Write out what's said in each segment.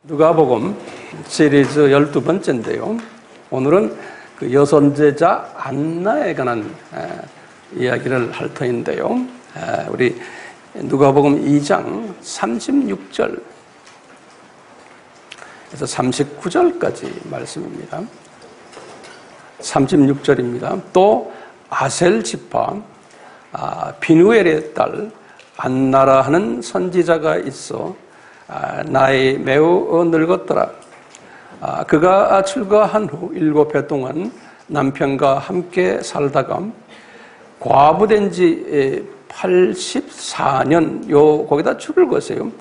누가복음 시리즈 12번째인데요. 오늘은 그 여선제자 안나에 관한 이야기를 할 터인데요. 우리 누가복음 2장 36절에서 39절까지 말씀입니다. 36절입니다. 또 아셀 지파 비누엘의 딸 안나라 하는 선지자가 있어 나이 매우 늙었더라. 그가 출가한 후 7해 동안 남편과 함께 살다가 과부된 지 84년, 거기다 줄을 거세요.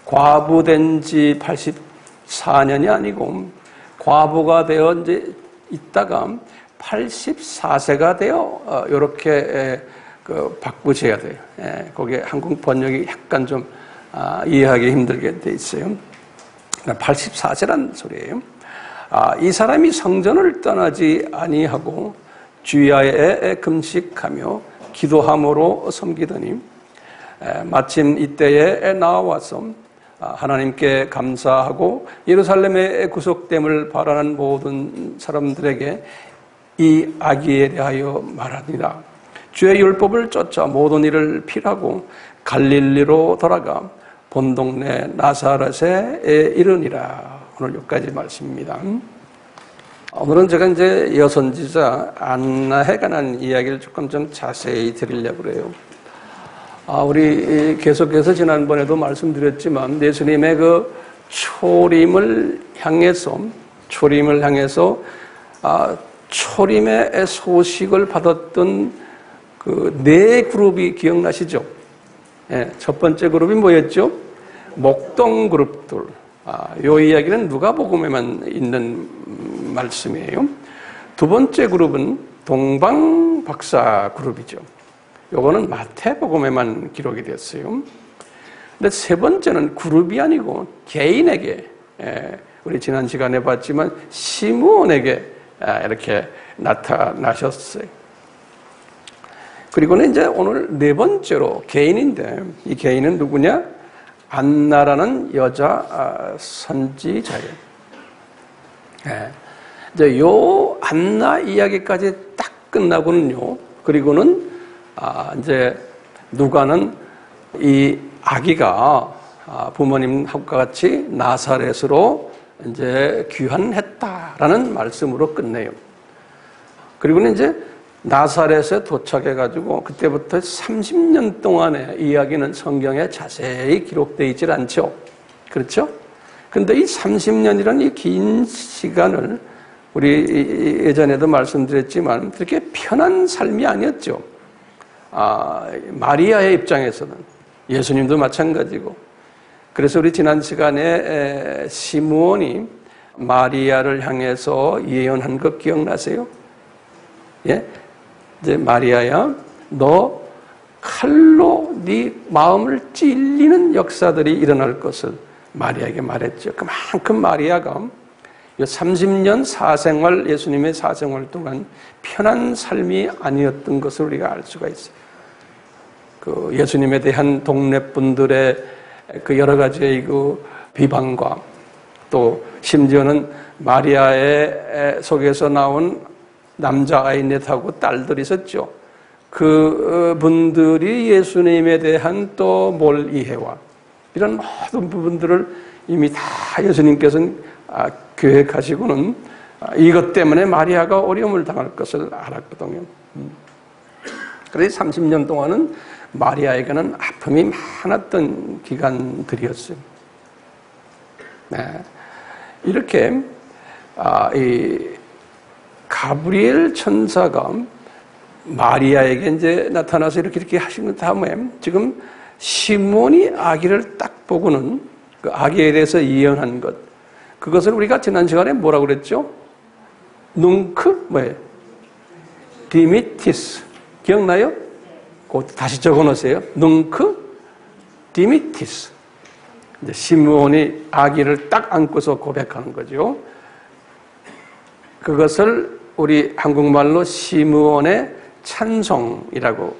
과부된 지 84년이 아니고 과부가 되어 이제 있다가 84세가 되어 이렇게 바꾸셔야 돼요. 거기에 한국 번역이 약간 좀 이해하기 힘들게 돼 있어요. 84세란 소리예요. 이 사람이 성전을 떠나지 아니하고 주야에 금식하며 기도함으로 섬기더니 마침 이때에 나와서 하나님께 감사하고 예루살렘의 구속됨을 바라는 모든 사람들에게 이 아기에 대하여 말하니라. 주의 율법을 쫓아 모든 일을 필하고 갈릴리로 돌아가 본 동네 나사렛에 이르니라. 오늘 여기까지 말씀입니다. 오늘은 제가 이제 여선지자 안나에 관한 이야기를 조금 좀 자세히 드리려고 그래요. 우리 계속해서 지난번에도 말씀드렸지만 예수님의 그 초림을 향해서 초림의 소식을 받았던 그 네 그룹이 기억나시죠? 첫 번째 그룹이 뭐였죠? 목동 그룹들. 이 이야기는 누가복음에만 있는 말씀이에요. 두 번째 그룹은 동방박사 그룹이죠. 요거는 마태복음에만 기록이 됐어요. 근데 세 번째는 그룹이 아니고 개인에게, 우리 지난 시간에 봤지만 시므온에게 이렇게 나타나셨어요. 그리고는 이제 오늘 네 번째로 개인인데, 이 개인은 누구냐? 안나라는 여자 선지자예요. 이제 요 안나 이야기까지 딱 끝나고는요, 그리고는 이제 누가는 이 아기가 부모님하고 같이 나사렛으로 이제 귀환했다라는 말씀으로 끝내요. 그리고는 이제 나사렛에 도착해가지고 그때부터 30년 동안의 이야기는 성경에 자세히 기록되어 있질 않죠. 그렇죠? 근데 이 30년이라는 이 긴 시간을 우리 예전에도 말씀드렸지만 그렇게 편한 삶이 아니었죠. 마리아의 입장에서는 예수님도 마찬가지고. 그래서 우리 지난 시간에 시므온이 마리아를 향해서 예언한 거 기억나세요? 예? 이제 마리아야, 너 칼로 네 마음을 찔리는 역사들이 일어날 것을 마리아에게 말했죠. 그만큼 마리아가 30년 사생활, 예수님의 사생활 동안 편한 삶이 아니었던 것을 우리가 알 수가 있어요. 그 예수님에 대한 동네 분들의 그 여러 가지의 그 비방과 또 심지어는 마리아의 속에서 나온 남자아이 넷하고 딸들이 있었죠. 그 분들이 예수님에 대한 또 몰이해와 이런 모든 부분들을 이미 다 예수님께서는 계획하시고는 이것 때문에 마리아가 어려움을 당할 것을 알았거든요. 그래서 30년 동안은 마리아에게는 아픔이 많았던 기간들이었어요. 이렇게 이 가브리엘 천사가 마리아에게 이제 나타나서 이렇게 하신 다음에 지금 시므온이 아기를 딱 보고는 그 아기에 대해서 예언한 것, 그것을 우리가 지난 시간에 뭐라고 그랬죠? 뭉크 뭐예요? 디미티스. 기억나요? 그것도 다시 적어놓으세요. 뭉크 디미티스. 이제 시므온이 아기를 딱 안고서 고백하는 거죠. 그것을 우리 한국말로 시므온의 찬송이라고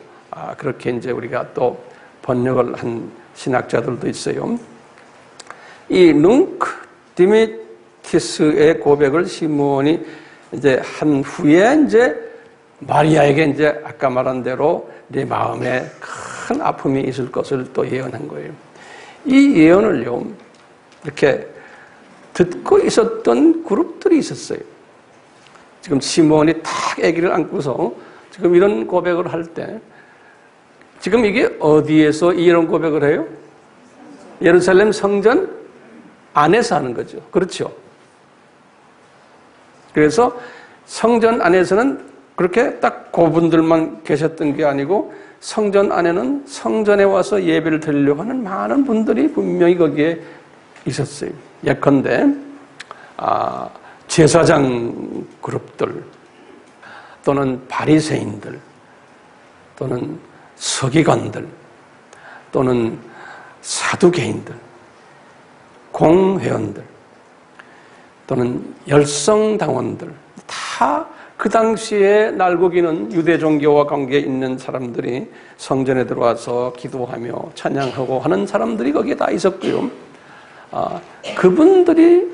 그렇게 이제 우리가 또 번역을 한 신학자들도 있어요. 이 뭉크 디미티스의 고백을 시므온이 이제 한 후에 이제 마리아에게 이제 아까 말한 대로 네 마음에 큰 아픔이 있을 것을 또 예언한 거예요. 이 예언을요, 이렇게 듣고 있었던 그룹들이 있었어요. 지금 시므온이 탁 아기를 안고서 지금 이런 고백을 할 때, 지금 이게 어디에서 이런 고백을 해요? 예루살렘 성전 안에서 하는 거죠. 그렇죠? 그래서 성전 안에서는 그렇게 딱 그분들만 계셨던 게 아니고 성전 안에는 성전에 와서 예배를 드리려고 하는 많은 분들이 분명히 거기에 있었어요. 예컨대 제사장 그룹들 또는 바리새인들 또는 서기관들 또는 사두개인들 공회원들 또는 열성당원들 다 그 당시에 날고기는 유대 종교와 관계 있는 사람들이 성전에 들어와서 기도하며 찬양하고 하는 사람들이 거기에 다 있었고요. 그분들이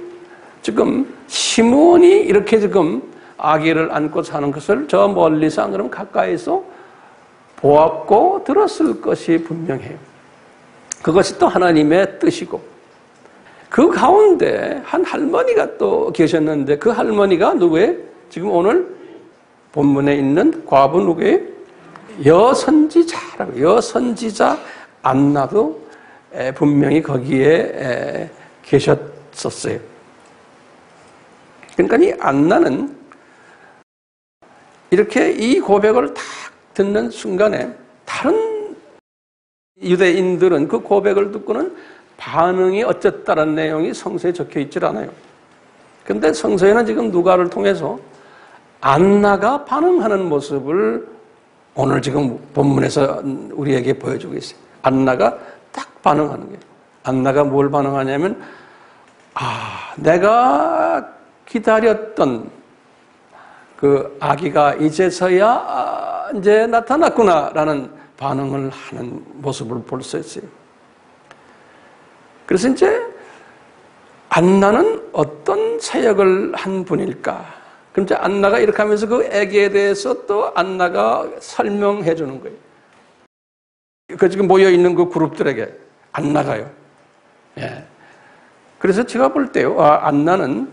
지금 시므온이 이렇게 지금 아기를 안고 사는 것을 저 멀리서 안 그러면 가까이서 보았고 들었을 것이 분명해요. 그것이 또 하나님의 뜻이고, 그 가운데 한 할머니가 또 계셨는데 그 할머니가 누구예요? 지금 오늘 본문에 있는 과부 누구예요? 여선지자라고. 여선지자 안나도 분명히 거기에 계셨었어요. 그러니까 이 안나는 이렇게 이 고백을 딱 듣는 순간에 다른 유대인들은 그 고백을 듣고는 반응이 어쨌다는 내용이 성서에 적혀 있질 않아요. 그런데 성서에는 지금 누가를 통해서 안나가 반응하는 모습을 오늘 지금 본문에서 우리에게 보여주고 있어요. 안나가 딱 반응하는 거예요. 안나가 뭘 반응하냐면, 내가 기다렸던 그 아기가 이제서야 이제 나타났구나라는 반응을 하는 모습을 볼 수 있어요. 그래서 이제 안나는 어떤 사역을 한 분일까? 그럼 이제 안나가 이렇게 하면서 그 아기에 대해서 또 안나가 설명해 주는 거예요. 그 지금 모여있는 그 그룹들에게 안나가요. 예. 그래서 제가 볼 때요, 안나는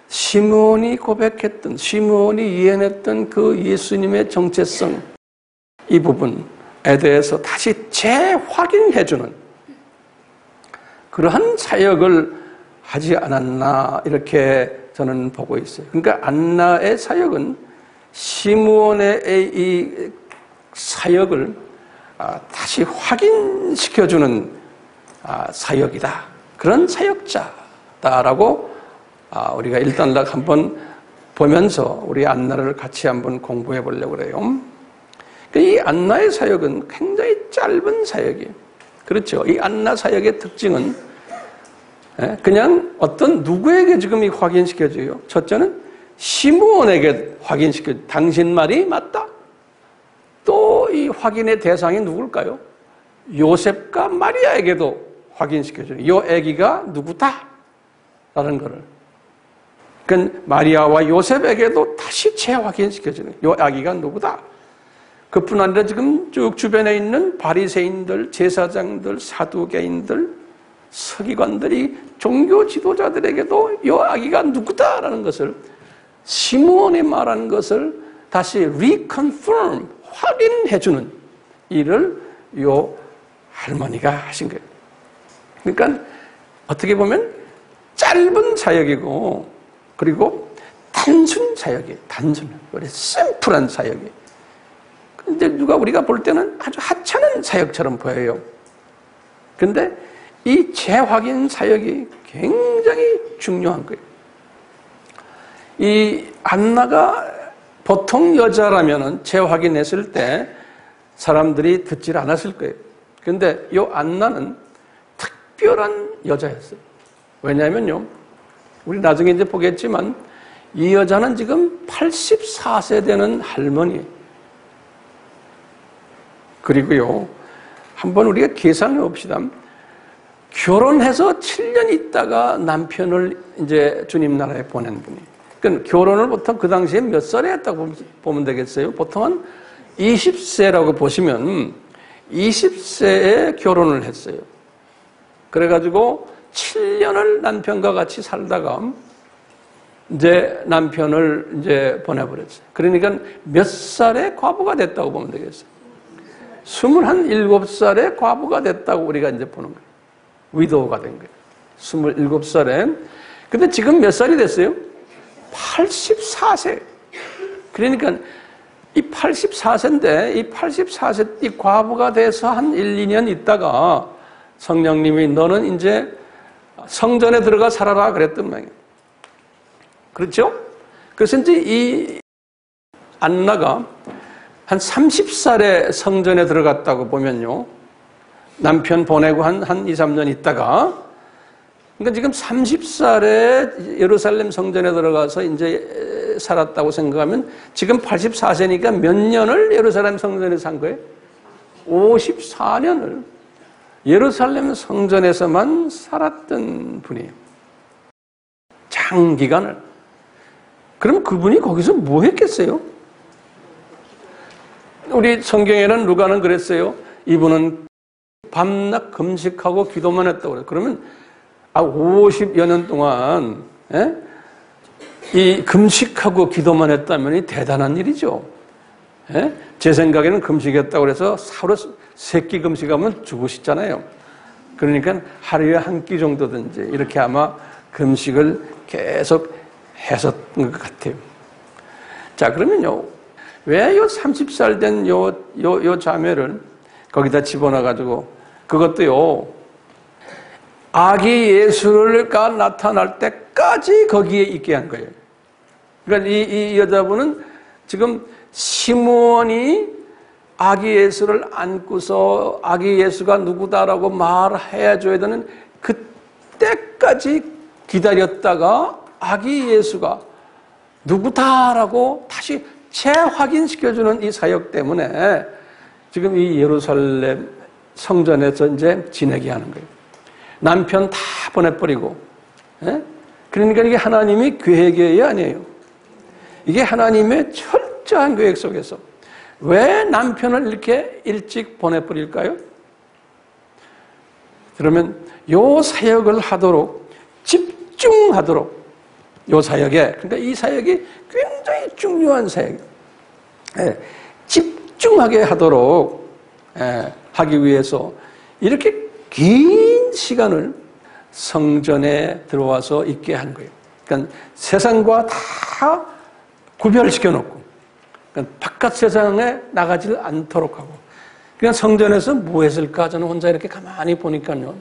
시므온이 고백했던, 시므온이 예언했던 그 예수님의 정체성, 이 부분에 대해서 다시 재확인해 주는 그러한 사역을 하지 않았나, 이렇게 저는 보고 있어요. 그러니까 안나의 사역은 시므온의 이 사역을 다시 확인시켜주는 사역이다. 그런 사역자다라고 우리가 일단 한번 보면서 우리 안나를 같이 한번 공부해 보려고 그래요. 이 안나의 사역은 굉장히 짧은 사역이에요. 그렇죠. 이 안나 사역의 특징은 그냥 어떤 누구에게 지금 이 확인시켜줘요? 첫째는 시므온에게 확인시켜줘요. 당신 말이 맞다. 또 이 확인의 대상이 누굴까요? 요셉과 마리아에게도 확인시켜줘요. 이 아기가 누구다? 라는 거를. 그러니까 마리아와 요셉에게도 다시 재확인시켜주는 이 아기가 누구다. 그뿐 아니라 지금 쭉 주변에 있는 바리새인들, 제사장들, 사두개인들, 서기관들이 종교 지도자들에게도 이 아기가 누구다라는 것을 시므온이 말한 것을 다시 reconfirm, 확인해주는 일을 이 할머니가 하신 거예요. 그러니까 어떻게 보면 짧은 사역이고 그리고 단순 사역이에요. 단순, 심플한 사역이에요. 근데 우리가 볼 때는 아주 하찮은 사역처럼 보여요. 근데 이 재확인 사역이 굉장히 중요한 거예요. 이 안나가 보통 여자라면은 재확인했을 때 사람들이 듣질 않았을 거예요. 근데 이 안나는 특별한 여자였어요. 왜냐하면요, 우리 나중에 이제 보겠지만 이 여자는 지금 84세 되는 할머니예요. 그리고요, 한번 우리가 계산해 봅시다. 결혼해서 7년 있다가 남편을 이제 주님 나라에 보낸 분이. 그러니까 결혼을 보통 그 당시에 몇 살에 했다고 보면 되겠어요? 보통은 20세라고 보시면 20세에 결혼을 했어요. 그래가지고 7년을 남편과 같이 살다가 이제 남편을 이제 보내버렸어요. 그러니까 몇 살에 과부가 됐다고 보면 되겠어요? 27살에 과부가 됐다고 우리가 이제 보는 거예요. 위도우가 된 거예요. 27살에. 근데 지금 몇 살이 됐어요? 84세. 그러니까 이 84세인데 이 84세 이 과부가 돼서 한 1, 2년 있다가 성령님이 너는 이제 성전에 들어가 살아라 그랬단 말이에요. 그렇죠? 그래서 이제 이 안나가 한 30살에 성전에 들어갔다고 보면요. 남편 보내고 한 2, 3년 있다가 그러니까 지금 30살에 예루살렘 성전에 들어가서 이제 살았다고 생각하면 지금 84세니까 몇 년을 예루살렘 성전에 산 거예요? 54년을 예루살렘 성전에서만 살았던 분이에요. 장기간을. 그럼 그분이 거기서 뭐 했겠어요? 우리 성경에는 누가는 그랬어요. 이분은 밤낮 금식하고 기도만 했다고 그래요. 그러면 50여 년 동안 이 금식하고 기도만 했다면 대단한 일이죠. 제 생각에는 금식했다고 해서 하루 3끼 금식하면 죽으시잖아요. 그러니까 하루에 한 끼 정도든지 이렇게 아마 금식을 계속 했었던 것 같아요. 자, 그러면요. 왜 요 30살 된 요 자매를 거기다 집어넣어가지고 그것도요. 아기 예수가 나타날 때까지 거기에 있게 한 거예요. 그러니까 이 여자분은 지금 시므온이 아기 예수를 안고서 아기 예수가 누구다라고 말해줘야 되는 그때까지 기다렸다가 아기 예수가 누구다라고 다시 재확인시켜주는 이 사역 때문에 지금 이 예루살렘 성전에서 이제 지내게 하는 거예요. 남편 다 보내버리고. 그러니까 이게 하나님이 계획이 아니에요. 이게 하나님의 철저한 계획 속에서. 왜 남편을 이렇게 일찍 보내버릴까요? 그러면 요 사역을 하도록 집중하도록 요 사역에, 그러니까 이 사역이 굉장히 중요한 사역이에요. 집중하게 하도록 하기 위해서 이렇게 긴 시간을 성전에 들어와서 있게 한 거예요. 그러니까 세상과 다 구별시켜 놓고, 그러니까 바깥 세상에 나가지 않도록 하고, 그냥 성전에서 뭐 했을까? 저는 혼자 이렇게 가만히 보니까요.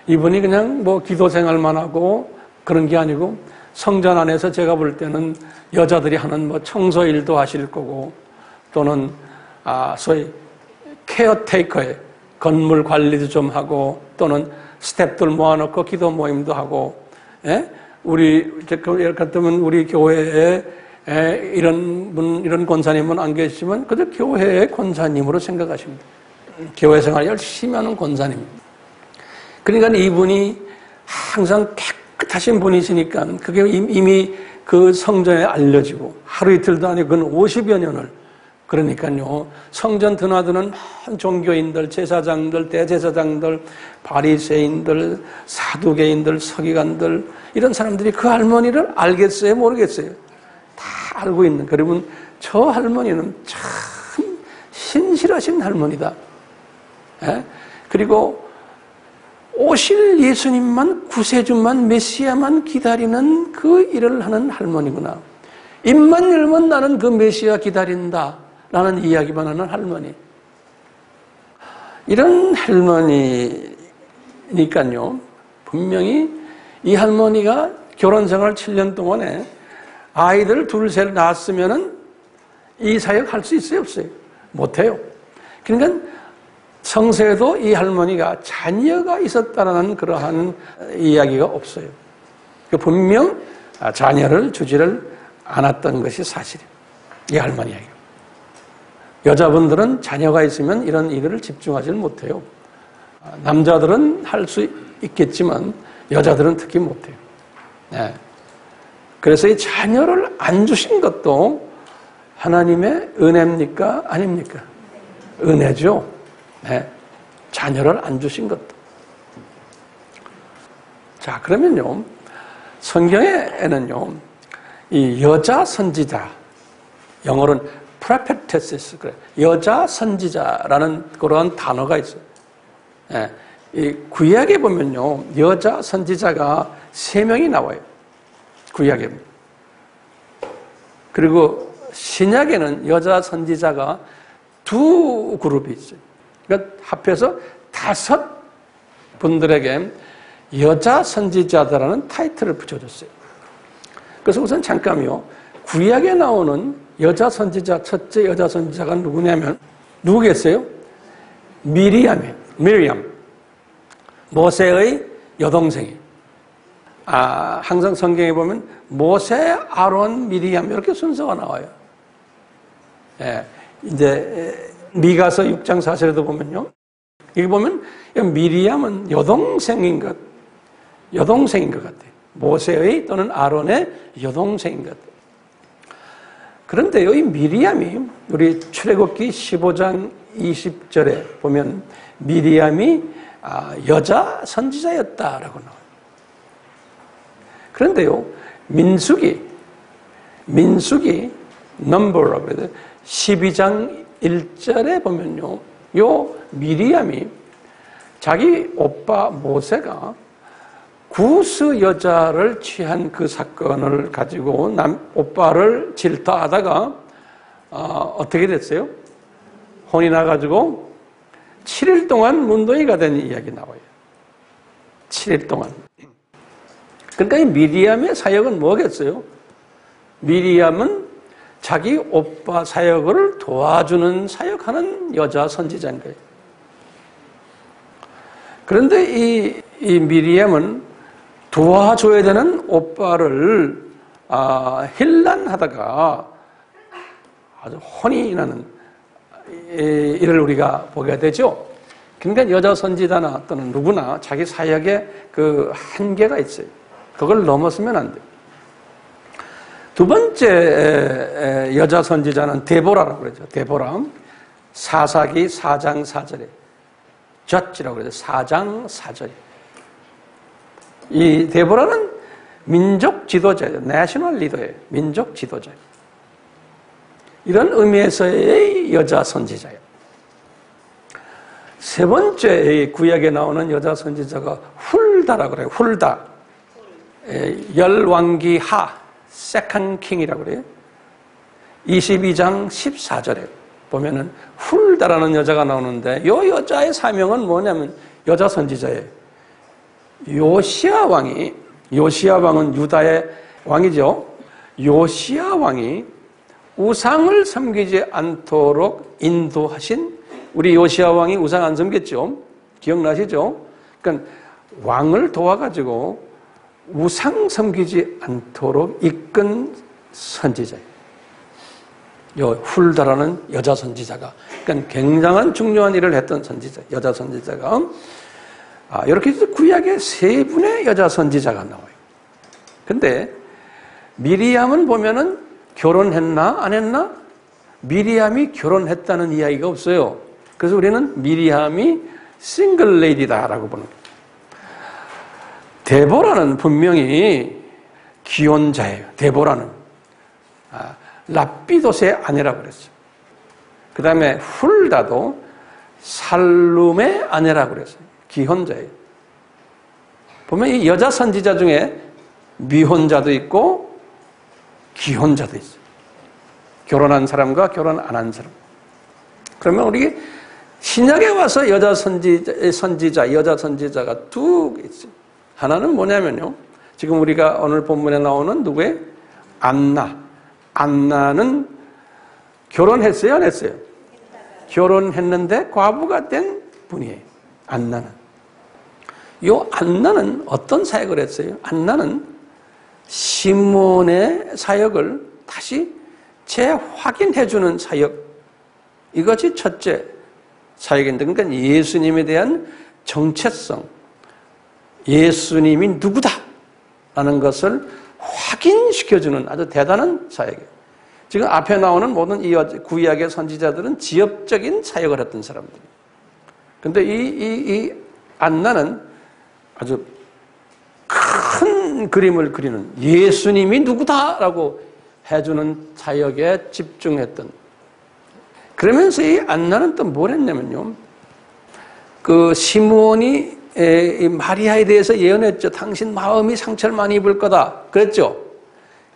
이분이 그냥 뭐 기도 생활만 하고 그런 게 아니고 성전 안에서 제가 볼 때는 여자들이 하는 뭐 청소 일도 하실 거고 또는 소위 케어테이커에 건물 관리도 좀 하고 또는 스태프들 모아놓고 기도 모임도 하고, 우리 예를 들면 우리 교회에 이런 권사님은 안 계시지만 그저 교회의 권사님으로 생각하십니다. 교회 생활 열심히 하는 권사님. 그러니까 이분이 항상 깨끗하신 분이시니까 그게 이미 그 성전에 알려지고 하루 이틀도 아니고 그건 50여 년을, 그러니까요 성전 드나드는 많은 종교인들, 제사장들, 대제사장들, 바리새인들, 사두개인들, 서기관들 이런 사람들이 그 할머니를 알겠어요? 모르겠어요? 다 알고 있는. 그러면 저 할머니는 참 신실하신 할머니다. 그리고 오실 예수님만, 구세주만, 메시아만 기다리는 그 일을 하는 할머니구나. 입만 열면 나는 그 메시아 기다린다 라는 이야기만 하는 할머니. 이런 할머니니까요 분명히 이 할머니가 결혼생활 7년 동안에 아이들 둘, 셋 낳았으면은 이 사역 할 수 있어요, 없어요? 못해요. 그러니까 성서에도 이 할머니가 자녀가 있었다는 그러한 이야기가 없어요. 분명 자녀를 주지를 않았던 것이 사실이에요. 이 할머니 이야기. 여자분들은 자녀가 있으면 이런 일을 집중하지 못해요. 남자들은 할 수 있겠지만 여자들은 특히 못해요. 네. 그래서 이 자녀를 안 주신 것도 하나님의 은혜입니까? 아닙니까? 은혜죠. 네. 자녀를 안 주신 것도. 자, 그러면요. 성경에는요. 이 여자 선지자, 영어로는 prophetess, 그래. 여자 선지자라는 그런 단어가 있어요. 예, 이 구약에 보면요, 여자 선지자가 3명이 나와요. 구약에. 그리고 신약에는 여자 선지자가 2 그룹이 있어요. 그러니까 합해서 5 분들에게 여자 선지자다라는 타이틀을 붙여줬어요. 그래서 우선 잠깐요, 구약에 나오는 여자 선지자, 첫째 여자 선지자가 누구냐면, 누구겠어요? 미리암. 모세의 여동생이. 항상 성경에 보면 모세, 아론, 미리암 이렇게 순서가 나와요. 예, 이제 미가서 6장 4절에도 보면요. 여기 보면 미리암은 여동생인 것 같아요. 모세의 또는 아론의 여동생인 것 같아요. 그런데 이 미리암이 우리 출애굽기 15장 20절에 보면 미리암이 여자 선지자였다라고 나와요. 그런데요, 민수기 넘버라고 그래요. 12장 1절에 보면요, 요 미리암이 자기 오빠 모세가 구스 여자를 취한 그 사건을 가지고 오빠를 질타하다가 어떻게 됐어요? 혼이 나가지고 7일 동안 문둥이가 된 이야기 나와요. 7일 동안. 그러니까 이 미리암의 사역은 뭐겠어요? 미리암은 자기 오빠 사역을 도와주는 사역하는 여자 선지자인 거예요. 그런데 이 미리암은 도와줘야 되는 오빠를 힐난하다가 아주 혼이 나는 일을 우리가 보게 되죠. 그러니까 여자 선지자나 또는 누구나 자기 사역에 그 한계가 있어요. 그걸 넘어서면 안 돼요. 두 번째 여자 선지자는 데보라라고 그러죠. 데보라. 사사기 4장 4절에 젖지라고 그러죠. 4장 4절에. 이 데보라는 민족 지도자예요. 내셔널 리더예요. 민족 지도자예요. 이런 의미에서의 여자 선지자예요. 세 번째 구약에 나오는 여자 선지자가 훌다라고 그래요. 훌다. 열왕기하 세컨 킹이라고 그래요. 22장 14절에 보면은 훌다라는 여자가 나오는데 이 여자의 사명은 뭐냐면 여자 선지자예요. 요시야 왕은 유다의 왕이죠. 요시야 왕이 우상을 섬기지 않도록 인도하신, 우리 요시야 왕이 우상 안 섬겼죠? 기억나시죠? 그러니까 왕을 도와가지고 우상 섬기지 않도록 이끈 선지자예요. 요 훌다라는 여자 선지자가, 그러니까 굉장한 중요한 일을 했던 선지자, 여자 선지자가 이렇게 해서 구약에 3분의 여자 선지자가 나와요. 근데 미리암은 보면은 결혼했나 안 했나? 미리암이 결혼했다는 이야기가 없어요. 그래서 우리는 미리암이 싱글 레이디다라고 보는 거예요. 데보라는 분명히 기혼자예요. 데보라는 라피도스의 아내라고 그랬어요. 그 다음에 훌다도 살룸의 아내라고 그랬어요. 기혼자예요. 보면 이 여자 선지자 중에 미혼자도 있고 기혼자도 있어요. 결혼한 사람과 결혼 안 한 사람. 그러면 우리 신약에 와서 여자 선지자가 2개 있어요. 하나는 뭐냐면요, 지금 우리가 오늘 본문에 나오는 누구의? 안나는 결혼했어요, 안 했어요? 결혼했는데 과부가 된 분이에요. 안나는. 안나는 어떤 사역을 했어요? 안나는 시몬의 사역을 다시 재확인해주는 사역. 이것이 첫째 사역인데, 그러니까 예수님에 대한 정체성, 예수님이 누구다라는 것을 확인시켜주는 아주 대단한 사역이에요. 지금 앞에 나오는 모든 이 구약의 선지자들은 지역적인 사역을 했던 사람들이에요. 근데 이 안나는 아주 큰 그림을 그리는 예수님이 누구다라고 해주는 사역에 집중했던. 그러면서 이 안나는 또 뭘 했냐면요. 그 시므온이 마리아에 대해서 예언했죠. 당신 마음이 상처를 많이 입을 거다. 그랬죠.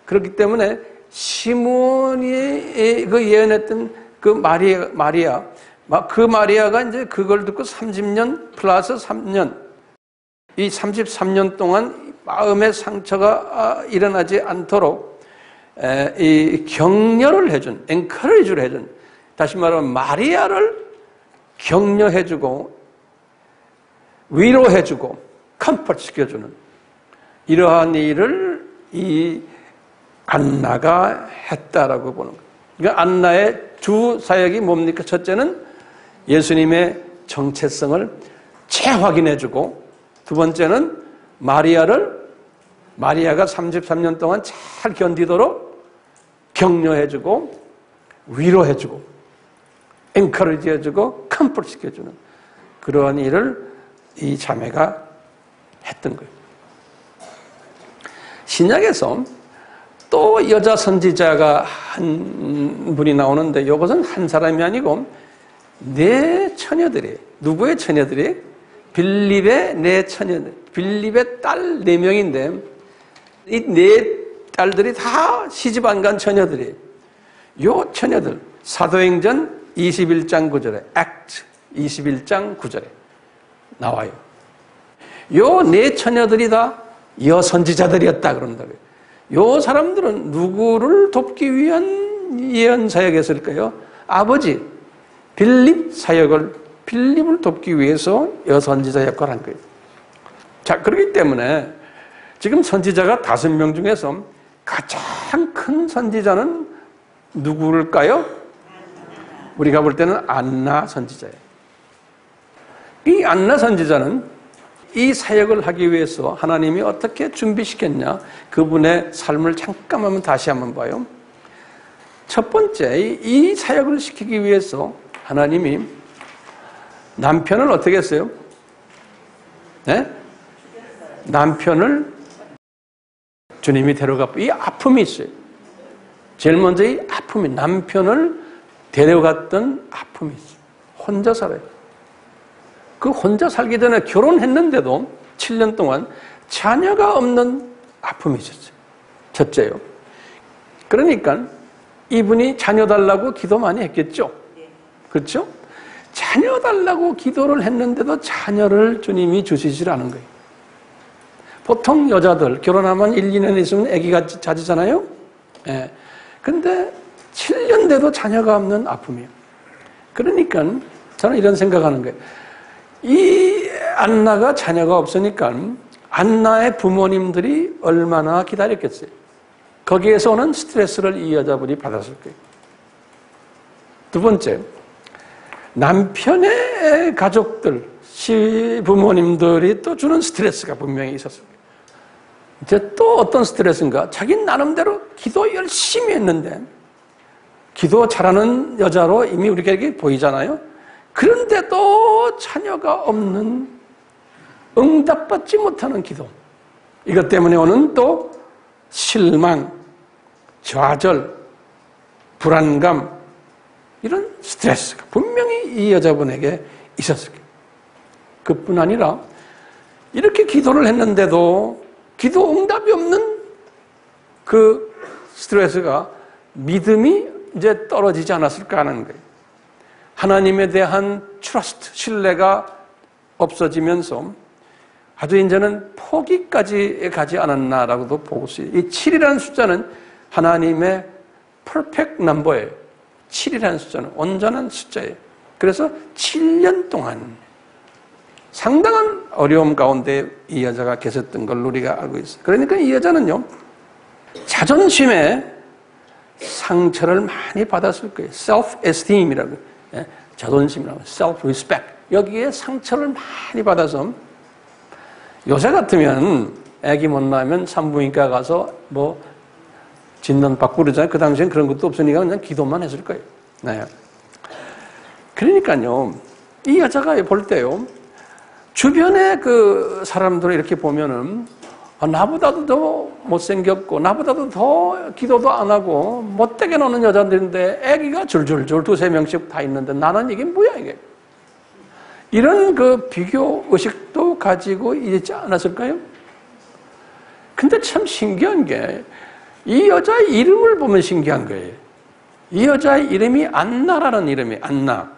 그렇기 때문에 시므온이 그 예언했던 그 마리아, 그 마리아가 이제 그걸 듣고 30년 플러스 3년, 이 33년 동안 마음의 상처가 일어나지 않도록 이 격려를 해준, 엔커리지를 해준, 다시 말하면 마리아를 격려해주고 위로해주고 컴포트시켜주는 이러한 일을 이 안나가 했다라고 보는 거예요. 그러니까 안나의 주 사역이 뭡니까? 첫째는 예수님의 정체성을 재확인해주고, 두 번째는 마리아가 33년 동안 잘 견디도록 격려해주고 위로해주고 엔커리지해주고 컴포트시켜주는 그러한 일을 이 자매가 했던 거예요. 신약에서 또 여자 선지자가 한 분이 나오는데 이것은 한 사람이 아니고 네 처녀들이, 누구의 처녀들이? 빌립의 네 처녀들, 빌립의 딸 4명인데 이 네 딸들이 다 시집 안 간 처녀들이, 요 처녀들 사도행전 21장 9절에 액트 21장 9절에 나와요. 요 네 처녀들이 다 여선지자들이었다 그런다고요. 요 사람들은 누구를 돕기 위한 예언 사역이었을까요? 아버지 빌립을 돕기 위해서 여선지자 역할을 한 거예요. 자, 그렇기 때문에 지금 선지자가 5명 중에서 가장 큰 선지자는 누구일까요? 우리가 볼 때는 안나 선지자예요. 이 안나 선지자는 이 사역을 하기 위해서 하나님이 어떻게 준비시켰냐, 그분의 삶을 잠깐만 다시 한번 봐요. 첫 번째, 이 사역을 시키기 위해서 하나님이 남편을 어떻게 했어요? 네? 남편을 주님이 데려갔고, 이 아픔이 있어요. 제일 먼저 이 아픔이, 남편을 데려갔던 아픔이 있어요. 혼자 살아요. 그 혼자 살기 전에 결혼했는데도 7년 동안 자녀가 없는 아픔이 있었어요. 첫째요. 그러니까 이분이 자녀 달라고 기도 많이 했겠죠. 그렇죠? 자녀 달라고 기도를 했는데도 자녀를 주님이 주시질 않은 거예요. 보통 여자들 결혼하면 1, 2년 있으면 아기가 자지잖아요. 예. 근데 7년 돼도 자녀가 없는 아픔이에요. 그러니까 저는 이런 생각하는 거예요. 이 안나가 자녀가 없으니까 안나의 부모님들이 얼마나 기다렸겠어요. 거기에서 오는 스트레스를 이 여자분이 받았을 거예요. 두 번째, 남편의 가족들, 시부모님들이 또 주는 스트레스가 분명히 있었을 거예요. 이제 또 어떤 스트레스인가? 자기는 나름대로 기도 열심히 했는데, 기도 잘하는 여자로 이미 우리에게 보이잖아요. 그런데도 자녀가 없는, 응답받지 못하는 기도. 이것 때문에 오는 또 실망, 좌절, 불안감, 이런 스트레스가 분명히 이 여자분에게 있었을 거예요. 그뿐 아니라 이렇게 기도를 했는데도 기도 응답이 없는 그 스트레스가 믿음이 이제 떨어지지 않았을까 하는 거예요. 하나님에 대한 트러스트, 신뢰가 없어지면서 아주 이제는 포기까지 가지 않았나라고도 볼 수 있어요. 이 7이라는 숫자는 하나님의 퍼펙트 넘버예요. 7이라는 숫자는 온전한 숫자예요. 그래서 7년 동안 상당한 어려움 가운데 이 여자가 계셨던 걸 우리가 알고 있어요. 그러니까 이 여자는요, 자존심에 상처를 많이 받았을 거예요. self-esteem이라고. 자존심이라고 self-respect 여기에 상처를 많이 받아서 요새 같으면 애기 못 낳으면 산부인과 가서 뭐 진단 받고 그러잖아요. 그 당시엔 그런 것도 없으니까 그냥 기도만 했을 거예요. 네. 그러니까요, 이 여자가 볼 때요, 주변에 그 사람들을 이렇게 보면은 나보다도 더 못생겼고 나보다도 더 기도도 안 하고 못되게 노는 여자들인데 애기가 줄줄줄 두세 명씩 다 있는데 나는 이게 뭐야 이게. 이런 그 비교 의식도 가지고 있지 않았을까요? 근데 참 신기한 게 이 여자의 이름을 보면 신기한 거예요. 이 여자의 이름이 안나라는 이름이에요. 안나.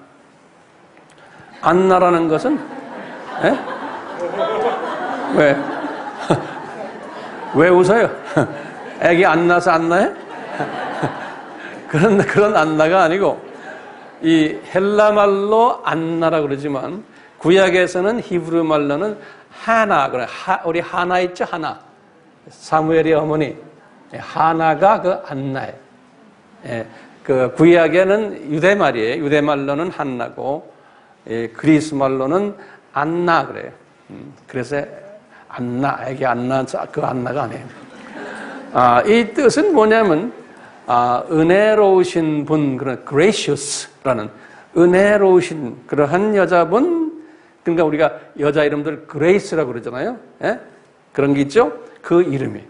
안나라는 것은 에? 왜? 왜 웃어요? 애기 안 나서 안나해? 그런 안나가 아니고 이 헬라 말로 안나라 그러지만 구약에서는 히브리 말로는 하나 그래. 우리 하나 있죠, 하나. 사무엘의 어머니 하나가 그 안나예요. 예, 그 구약에는 유대 말이에요. 유대 말로는 한나고 그리스 말로는 안나 그래요. 그래서 안나, 애기 안나, 그 안나가 아니에요. 이 뜻은 뭐냐면 은혜로우신 분, 그런 gracious라는 은혜로우신 그러한 여자분. 그러니까 우리가 여자 이름들 grace라고 그러잖아요. 예? 그런 게 있죠. 그 이름이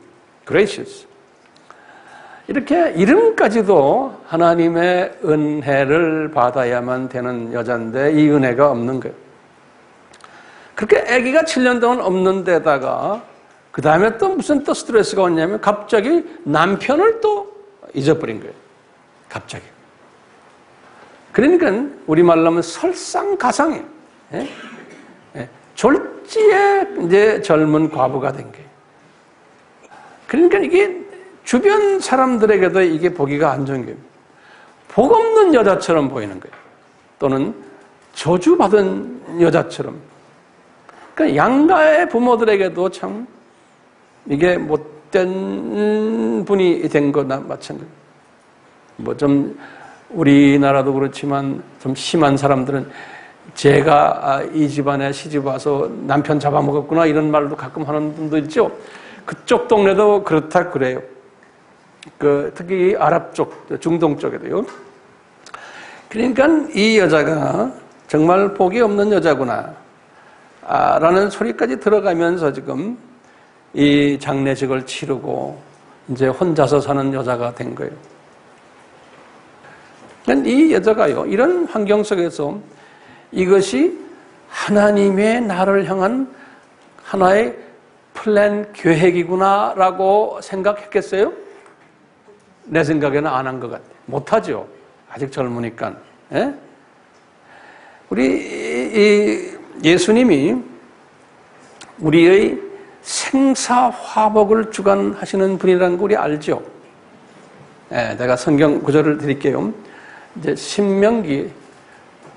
gracious. 이렇게 이름까지도 하나님의 은혜를 받아야만 되는 여자인데 이 은혜가 없는 거예요. 그렇게 아기가 7년 동안 없는 데다가 그 다음에 또 무슨 또 스트레스가 왔냐면 갑자기 남편을 또 잊어버린 거예요. 갑자기. 그러니까 우리말로 하면 설상가상이에요. 예? 예. 졸지에 이제 젊은 과부가 된 거예요. 그러니까 이게 주변 사람들에게도 이게 보기가 안 좋은 거예요. 복 없는 여자처럼 보이는 거예요. 또는 저주받은 여자처럼. 그러니까 양가의 부모들에게도 참 이게 못된 분이 된 거나 마찬가지예요. 뭐 좀 우리나라도 그렇지만 좀 심한 사람들은 제가 이 집안에 시집 와서 남편 잡아먹었구나 이런 말도 가끔 하는 분도 있죠. 그쪽 동네도 그렇다 그래요. 특히 아랍 쪽, 중동 쪽에도요. 그러니까 이 여자가 정말 복이 없는 여자구나 라는 소리까지 들어가면서 지금 이 장례식을 치르고 이제 혼자서 사는 여자가 된 거예요. 이 여자가요, 이런 환경 속에서 이것이 하나님의 나를 향한 하나의 플랜 계획이구나라고 생각했겠어요? 내 생각에는 안 한 것 같아요. 못하죠. 아직 젊으니까. 예? 우리 예수님이 우리의 생사화복을 주관하시는 분이라는 거 우리 알죠? 예, 내가 성경 구절을 드릴게요. 이제 신명기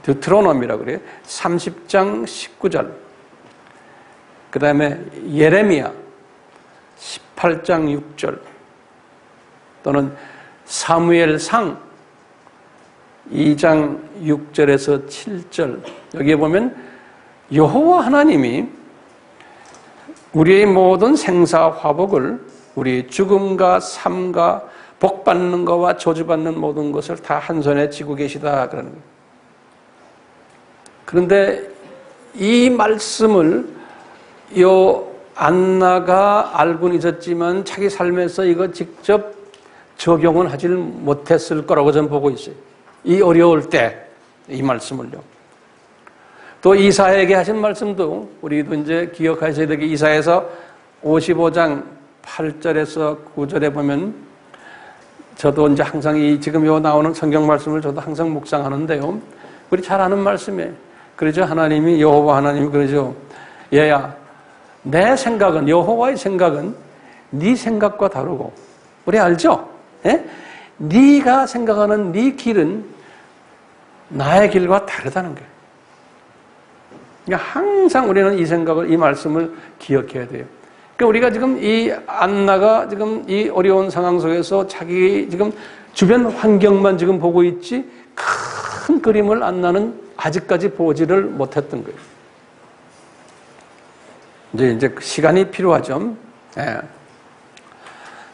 드트로노미라고 그래요. 30장 19절. 그 다음에 예레미야 18장 6절. 또는 사무엘상 2장 6절에서 7절. 여기에 보면 여호와 하나님이 우리의 모든 생사화복을 우리 죽음과 삶과 복받는 것과 저주받는 모든 것을 다 한 손에 쥐고 계시다 그러는 거예요. 그런데 이 말씀을 요 안나가 알고는 있었지만 자기 삶에서 이거 직접 적용은 하질 못했을 거라고 저는 보고 있어요. 이 어려울 때 이 말씀을요. 또 이사야에게 하신 말씀도 우리도 이제 기억하셔야 되게 이사야에서 55장 8절에서 9절에 보면 저도 이제 항상 지금 요 나오는 성경 말씀을 저도 항상 묵상하는데요. 우리 잘 아는 말씀이에요. 그러죠. 하나님이 여호와 하나님이 그러죠. 얘야, 내 생각은 여호와의 생각은 네 생각과 다르고 우리 알죠? 예? 네가 생각하는 네 길은 나의 길과 다르다는 거예요. 그러니까 항상 우리는 이 생각을, 이 말씀을 기억해야 돼요. 그러니까 우리가 지금 이 안나가 지금 이 어려운 상황 속에서 자기 지금 주변 환경만 지금 보고 있지 큰 그림을 안나는 아직까지 보지를 못했던 거예요. 이제 시간이 필요하죠. 예.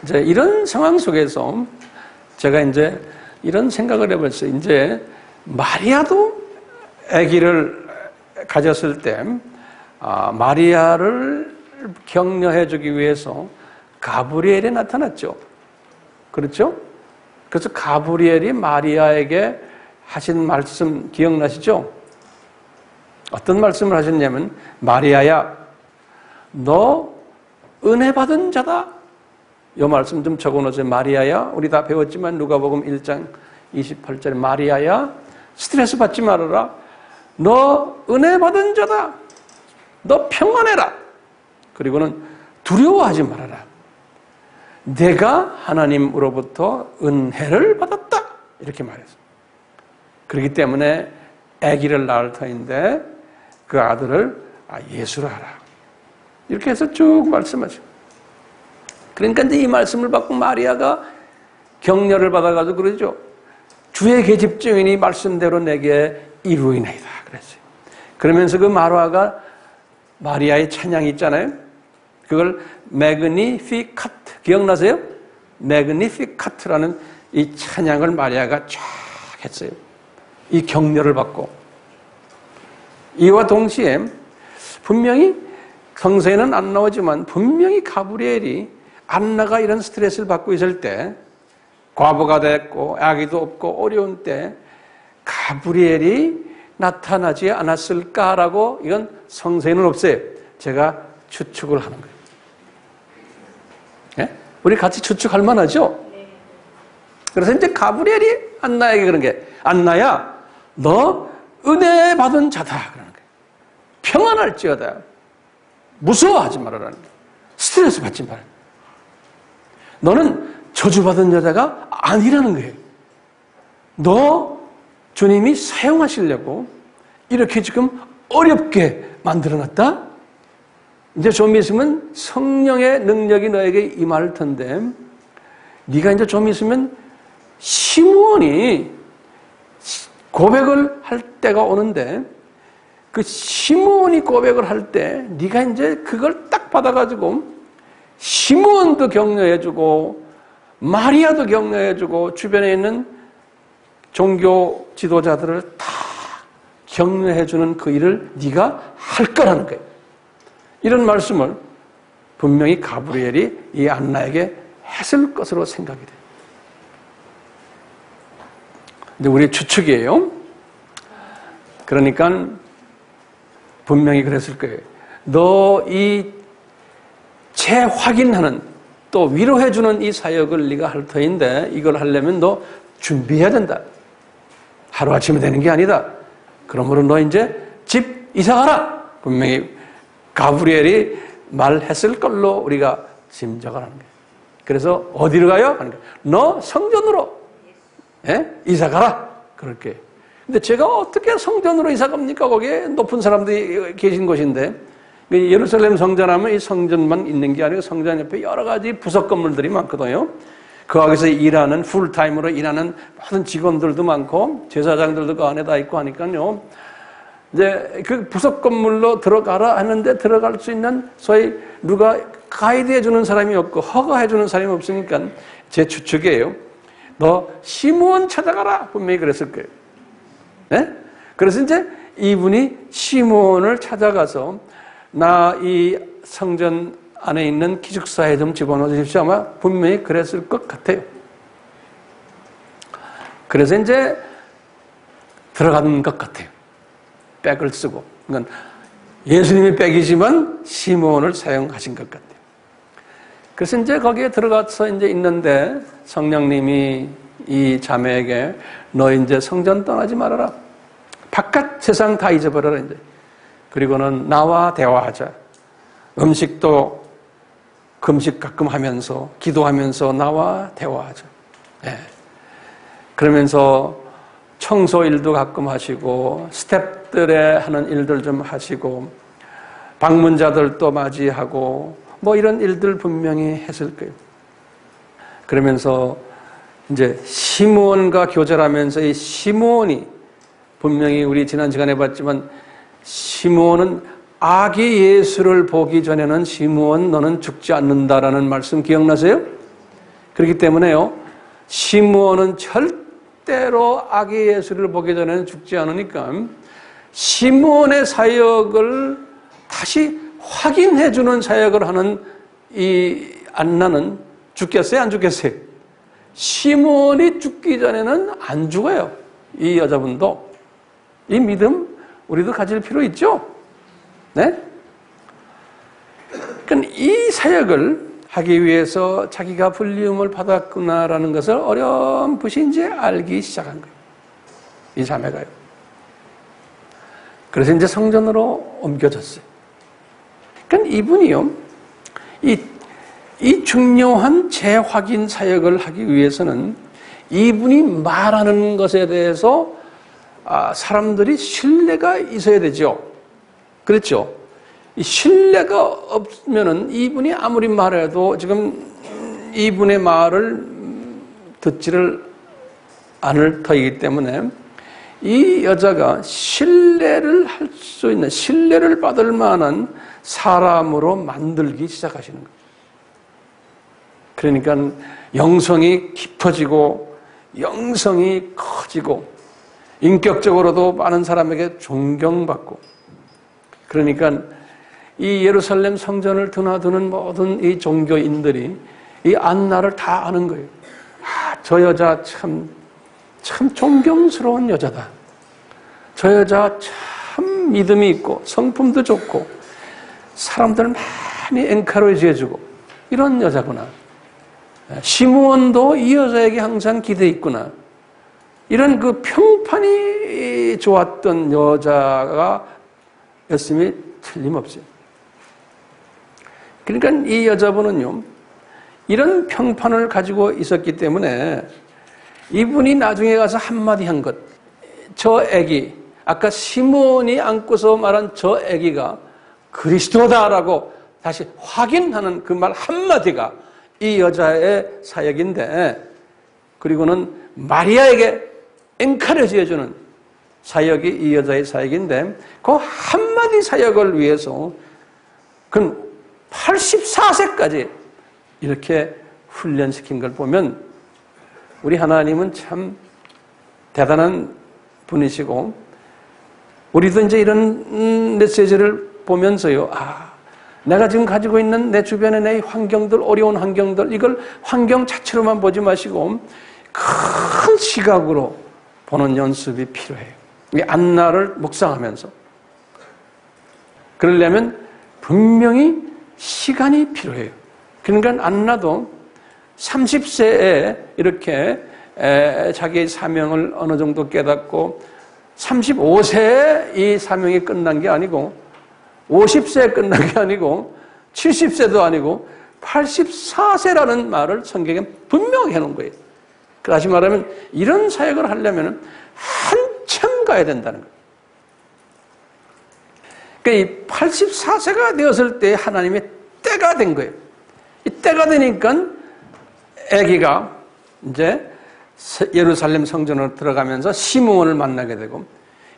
이제 이런 상황 속에서 제가 이제 이런 생각을 해봤어요. 이제 마리아도 아기를 가졌을 때 마리아를 격려해주기 위해서 가브리엘이 나타났죠. 그렇죠? 그래서 가브리엘이 마리아에게 하신 말씀 기억나시죠? 어떤 말씀을 하셨냐면, 마리아야, 너 은혜 받은 자다. 이 말씀 좀 적어놓으세요. 마리아야, 우리 다 배웠지만 누가복음 1장 28절에 마리아야, 스트레스 받지 말아라. 너 은혜 받은 자다. 너 평안해라. 그리고는 두려워하지 말아라. 내가 하나님으로부터 은혜를 받았다. 이렇게 말했어요. 그렇기 때문에 아기를 낳을 터인데 그 아들을 예수라 하라. 이렇게 해서 쭉 말씀하죠. 그러니까 이제 이 말씀을 받고 마리아가 격려를 받아가지고 그러죠. 주의 계집종이니 말씀대로 내게 이루이나이다. 그랬어요. 그러면서 그 마리아의 찬양이 있잖아요. 그걸 매그니피카트 기억나세요? 매그니피카트라는 이 찬양을 마리아가 쫙 했어요. 이 격려를 받고. 이와 동시에 분명히 성서에는 안 나오지만 분명히 가브리엘이 안나가 이런 스트레스를 받고 있을 때, 과부가 됐고 아기도 없고 어려운 때 가브리엘이 나타나지 않았을까라고, 이건 성서에는 없어요. 제가 추측을 하는 거예요. 네? 우리 같이 추측할 만하죠? 그래서 이제 가브리엘이 안나에게 그런 게, 안나야, 너 은혜 받은 자다. 그러는 거예요. 평안할지어다. 무서워하지 말아라는 거예요. 스트레스 받지 말아라. 너는 저주받은 여자가 아니라는 거예요. 너 주님이 사용하시려고 이렇게 지금 어렵게 만들어놨다? 이제 좀 있으면 성령의 능력이 너에게 임할 텐데, 네가 이제 좀 있으면 시므온이 고백을 할 때가 오는데, 그 시므온이 고백을 할 때 네가 이제 그걸 딱 받아가지고 시므온도 격려해주고 마리아도 격려해주고 주변에 있는 종교 지도자들을 다 격려해주는 그 일을 네가 할 거라는 거예요. 이런 말씀을 분명히 가브리엘이 이 안나에게 했을 것으로 생각이 돼요. 근데 우리의 추측이에요. 그러니까 분명히 그랬을 거예요. 너 이 재확인하는, 또 위로해주는 이 사역을 네가 할 터인데 이걸 하려면 너 준비해야 된다. 하루아침에 되는 게 아니다. 그러므로 너 이제 집 이사가라. 분명히 가브리엘이 말했을 걸로 우리가 짐작을 하는 거예요. 그래서 어디로 가요? 너 성전으로 이사가라. 그렇게. 근데 제가 어떻게 성전으로 이사갑니까? 거기에 높은 사람들이 계신 곳인데, 예루살렘 성전하면 이 성전만 있는 게 아니고 성전 옆에 여러 가지 부속 건물들이 많거든요. 거기서 일하는, 풀타임으로 일하는 모든 직원들도 많고 제사장들도 그 안에 다 있고 하니까요. 이제 그 부속 건물로 들어가라 하는데 들어갈 수 있는 소위 누가 가이드해 주는 사람이 없고 허가해 주는 사람이 없으니까 제 추측이에요. 너 시므온 찾아가라. 분명히 그랬을 거예요. 네? 그래서 이제 이분이 시므온을 찾아가서 나 이 성전 안에 있는 기숙사에 좀 집어넣어 주십시오. 아마 분명히 그랬을 것 같아요. 그래서 이제 들어가는 것 같아요. 백을 쓰고. 그러니까 예수님이 백이지만 시므온을 사용하신 것 같아요. 그래서 이제 거기에 들어가서 이제 있는데 성령님이 이 자매에게 너 이제 성전 떠나지 말아라. 바깥 세상 다 잊어버려라 이제. 그리고는 나와 대화하자. 음식도 금식 가끔 하면서 기도하면서 나와 대화하자. 네. 그러면서 청소 일도 가끔 하시고 스태프들의 하는 일들 좀 하시고 방문자들도 맞이하고 뭐 이런 일들 분명히 했을 거예요. 그러면서 이제 시므온과 교제하면서 이 시므온이 분명히 우리 지난 시간에 봤지만 시므온은 아기 예수를 보기 전에는 시므온 너는 죽지 않는다라는 말씀 기억나세요? 그렇기 때문에요, 시므온은 절대로 아기 예수를 보기 전에는 죽지 않으니까 시므온의 사역을 다시 확인해 주는 사역을 하는 이 안나는 죽겠어요? 안 죽겠어요? 시므온이 죽기 전에는 안 죽어요. 이 여자분도. 이 믿음 우리도 가질 필요 있죠? 네? 그러니까 이 사역을 하기 위해서 자기가 불리움을 받았구나라는 것을 어렴풋이 이제 알기 시작한 거예요. 이 자매가요. 그래서 이제 성전으로 옮겨졌어요. 그러니까 이분이요, 이 중요한 재확인 사역을 하기 위해서는 이분이 말하는 것에 대해서 사람들이 신뢰가 있어야 되죠. 그렇죠? 이 신뢰가 없으면은 이분이 아무리 말해도 지금 이분의 말을 듣지를 않을 터이기 때문에 이 여자가 신뢰를 할 수 있는, 신뢰를 받을 만한 사람으로 만들기 시작하시는 거예요. 그러니까 영성이 깊어지고 영성이 커지고 인격적으로도 많은 사람에게 존경받고, 그러니까 이 예루살렘 성전을 드나드는 모든 이 종교인들이 이 안나를 다 아는 거예요. 저 여자 참 존경스러운 여자다. 저 여자 참 믿음이 있고 성품도 좋고 사람들 많이 엔커리지 해주고 이런 여자구나. 시므온도 이 여자에게 항상 기대 있구나. 이런 그 평판이 좋았던 여자가 였음이 틀림없어요. 그러니까 이 여자분은요, 이런 평판을 가지고 있었기 때문에 이분이 나중에 가서 한마디 한 것, 저 애기, 아까 시므온이 안고서 말한 저 애기가 그리스도다라고 다시 확인하는 그 말 한마디가 이 여자의 사역인데, 그리고는 마리아에게 엔커리지 해주는 사역이 이 여자의 사역인데, 그 한마디 사역을 위해서 그 84세까지 이렇게 훈련시킨 걸 보면 우리 하나님은 참 대단한 분이시고, 우리도 이제 이런 메시지를 보면서요, 내가 지금 가지고 있는 내 주변의 내 환경들, 어려운 환경들, 이걸 환경 자체로만 보지 마시고 큰 시각으로 보는 연습이 필요해요. 이 안나를 묵상하면서. 그러려면 분명히 시간이 필요해요. 그러니까 안나도 30세에 이렇게 자기의 사명을 어느 정도 깨닫고 35세에 이 사명이 끝난 게 아니고 50세에 끝난 게 아니고 70세도 아니고 84세라는 말을 성경에 분명히 해놓은 거예요. 다시 말하면 이런 사역을 하려면 한참 가야 된다는 거예요. 그러니까 이 84세가 되었을 때 하나님의 때가 된 거예요. 이 때가 되니까 아기가 이제 예루살렘 성전으로 들어가면서 시므온을 만나게 되고,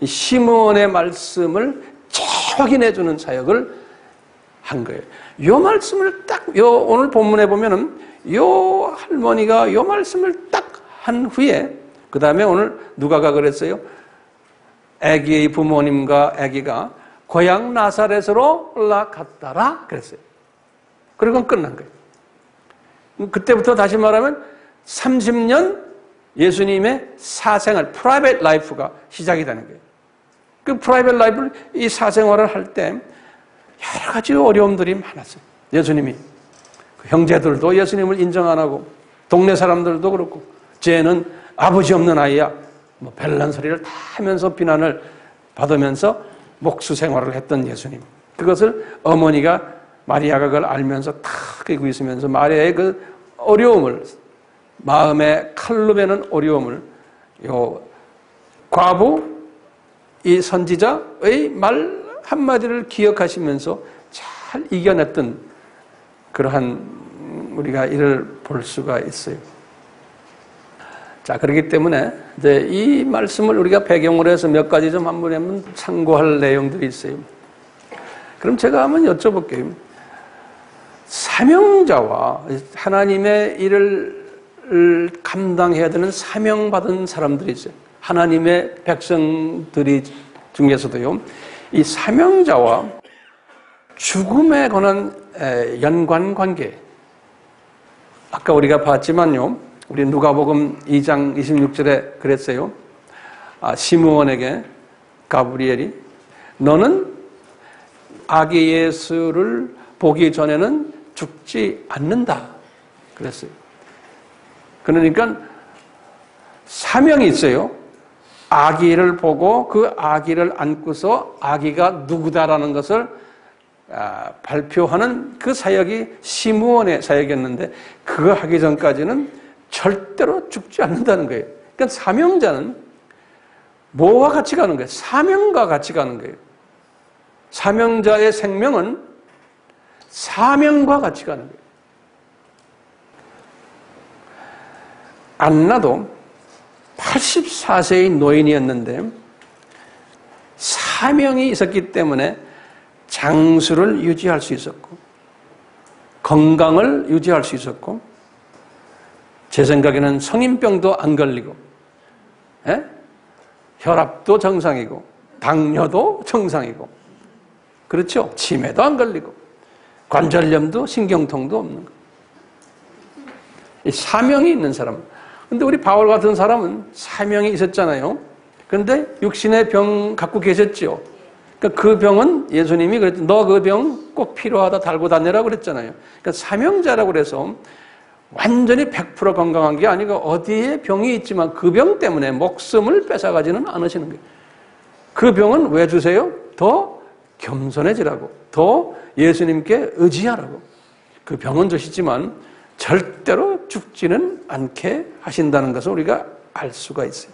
이 시므온의 말씀을 재확인해 주는 사역을 한 거예요. 요 말씀을 딱, 오늘 본문에 보면은 요 할머니가 요 말씀을 딱 한 후에, 그 다음에 오늘 누가가 그랬어요. 아기의 부모님과 아기가 고향 나사렛으로 올라갔더라 그랬어요. 그리고 끝난 거예요. 그때부터 다시 말하면 30년 예수님의 사생활, 프라이빗 라이프가 시작이 되는 거예요. 그 프라이빗 라이프를, 이 사생활을 할 때 여러 가지 어려움들이 많았어요. 예수님이. 그 형제들도 예수님을 인정 안 하고, 동네 사람들도 그렇고, 쟤는 아버지 없는 아이야. 뭐 별난 소리를 다 하면서 비난을 받으면서 목수 생활을 했던 예수님. 그것을 어머니가, 마리아가 그걸 알면서 탁 끼고 있으면서 마리아의 그 어려움을, 마음에 칼로 베는 어려움을 요 과부, 이 선지자의 말 한마디를 기억하시면서 잘 이겨냈던 그러한 우리가 이를 볼 수가 있어요. 자, 그렇기 때문에 이제 이 말씀을 우리가 배경으로 해서 몇 가지 좀 한번 참고할 내용들이 있어요. 그럼 제가 한번 여쭤볼게요. 사명자와 하나님의 일을 감당해야 되는 사명받은 사람들이 있어요. 하나님의 백성들이 중에서도요. 이 사명자와 죽음에 관한 연관관계. 아까 우리가 봤지만요. 우리 누가복음 2장 26절에 그랬어요. 시므온에게 가브리엘이 너는 아기 예수를 보기 전에는 죽지 않는다. 그랬어요. 그러니까 사명이 있어요. 아기를 보고 그 아기를 안고서 아기가 누구다라는 것을 발표하는 그 사역이 시므온의 사역이었는데 그거 하기 전까지는 절대로 죽지 않는다는 거예요. 그러니까 사명자는 뭐와 같이 가는 거예요? 사명과 같이 가는 거예요. 사명자의 생명은 사명과 같이 가는 거예요. 안나도 84세의 노인이었는데 사명이 있었기 때문에 장수를 유지할 수 있었고 건강을 유지할 수 있었고 제 생각에는 성인병도 안 걸리고 혈압도 정상이고 당뇨도 정상이고 그렇죠? 치매도 안 걸리고 관절염도 신경통도 없는 거. 이 사명이 있는 사람. 근데 우리 바울 같은 사람은 사명이 있었잖아요. 그런데 육신의 병 갖고 계셨죠. 그러니까 그 병은 예수님이 그랬죠. 너 그 병 꼭 필요하다 달고 다니라고 그랬잖아요. 그러니까 사명자라고 그래서 완전히 100% 건강한 게 아니고 어디에 병이 있지만 그 병 때문에 목숨을 뺏어가지는 않으시는 거예요. 그 병은 왜 주세요? 더 겸손해지라고, 더 예수님께 의지하라고. 그 병은 주시지만 절대로 죽지는 않게 하신다는 것을 우리가 알 수가 있어요.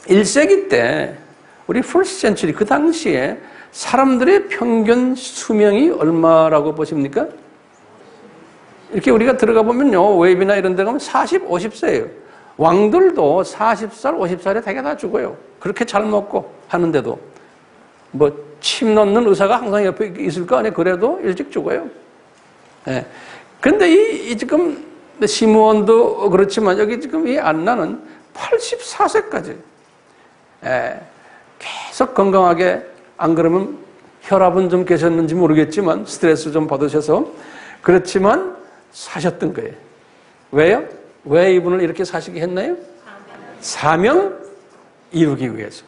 1세기 때 우리 first century 그 당시에 사람들의 평균 수명이 얼마라고 보십니까? 이렇게 우리가 들어가 보면요. 웨이비나 이런 데 가면 40, 50세예요. 왕들도 40살, 50살에 되게 다 죽어요. 그렇게 잘 먹고 하는데도. 뭐 침 넣는 의사가 항상 옆에 있을 거 아니에요. 그래도 일찍 죽어요. 예. 근데 이 지금 시므온도 그렇지만 여기 지금 이 안나는 84세까지 계속 건강하게 안 그러면 혈압은 좀 계셨는지 모르겠지만 스트레스 좀 받으셔서 그렇지만 사셨던 거예요. 왜요? 왜 이분을 이렇게 사시게 했나요? 사명 이루기 위해서.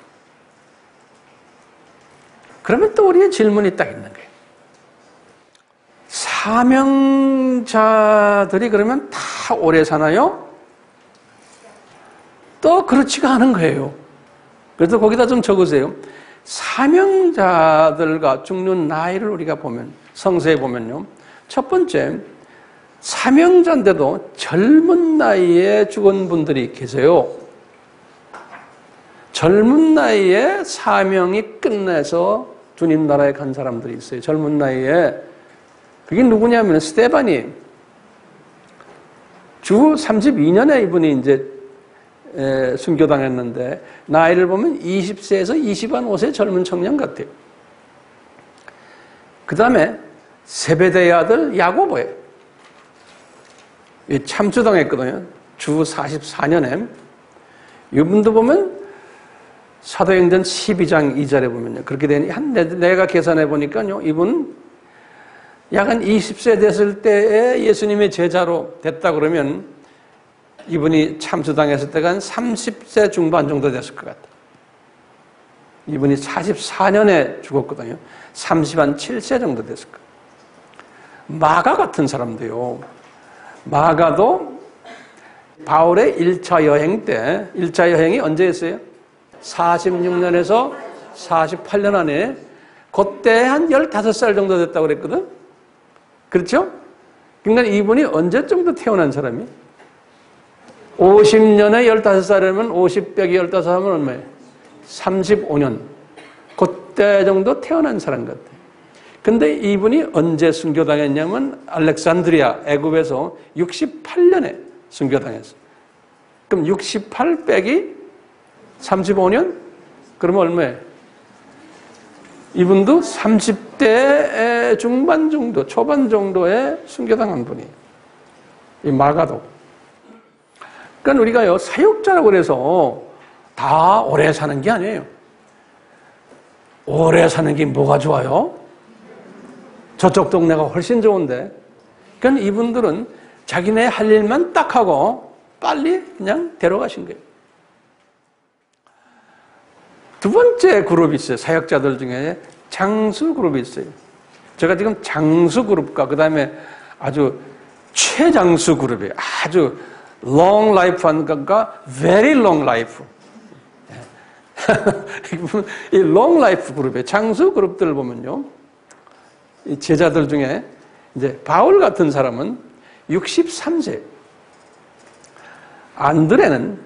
그러면 또 우리의 질문이 딱 있는 거예요. 사명자들이 그러면 다 오래 사나요? 또 그렇지가 않은 거예요. 그래서 거기다 좀 적으세요. 사명자들과 죽는 나이를 우리가 보면 성서에 보면요. 첫 번째 사명자인데도 젊은 나이에 죽은 분들이 계세요. 젊은 나이에 사명이 끝내서 주님 나라에 간 사람들이 있어요. 젊은 나이에. 그게 누구냐면 스데반이 주 32년에 이분이 이제 순교당했는데 나이를 보면 20세에서 25세 젊은 청년 같아요. 그 다음에 세베대의 아들 야고보예요. 참수당했거든요. 주 44년에. 이분도 보면 사도행전 12장 2절에 보면요. 그렇게 되니 내가 계산해 보니까요. 이분 약 한 20세 됐을 때에 예수님의 제자로 됐다 그러면 이분이 참수당했을 때가 한 30세 중반 정도 됐을 것 같아요. 이분이 44년에 죽었거든요. 37세 정도 됐을 거예요. 마가 같은 사람도요. 마가도 바울의 1차 여행 때, 1차 여행이 언제 했어요? 46년에서 48년 안에 그때 한 15살 정도 됐다고 그랬거든? 그렇죠? 그러니까 이분이 언제 정도 태어난 사람이? 50년에 15살이면 50 빼기 15 하면 얼마예요? 35년. 그때 정도 태어난 사람 같아요. 근데 이분이 언제 순교당했냐면 알렉산드리아, 애굽에서 68년에 순교당했어요. 그럼 68 빼기 35년? 그러면 얼마예요? 이분도 30대 중반 정도, 초반 정도에 순교당한 분이. 이 마가도. 그러니까 우리가요, 사역자라고 그래서 다 오래 사는 게 아니에요. 오래 사는 게 뭐가 좋아요? 저쪽 동네가 훨씬 좋은데. 그러니까 이분들은 자기네 할 일만 딱 하고 빨리 그냥 데려가신 거예요. 두 번째 그룹이 있어요. 사역자들 중에 장수 그룹이 있어요. 제가 지금 장수 그룹과 그 다음에 아주 최장수 그룹이에요. 아주 long life 한 것과 very long life. 이 long life 그룹의 장수 그룹들을 보면요. 이 제자들 중에 이제 바울 같은 사람은 63세. 안드레는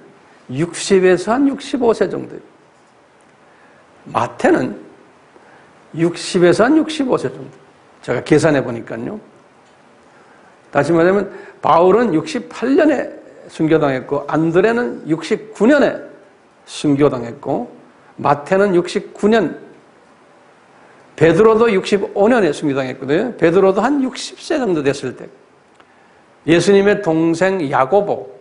60에서 한 65세 정도예요. 마태는 60에서 한 65세 정도. 제가 계산해 보니까요. 다시 말하면 바울은 68년에 순교당했고 안드레는 69년에 순교당했고 마태는 69년, 베드로도 65년에 순교당했거든요. 베드로도 한 60세 정도 됐을 때. 예수님의 동생 야고보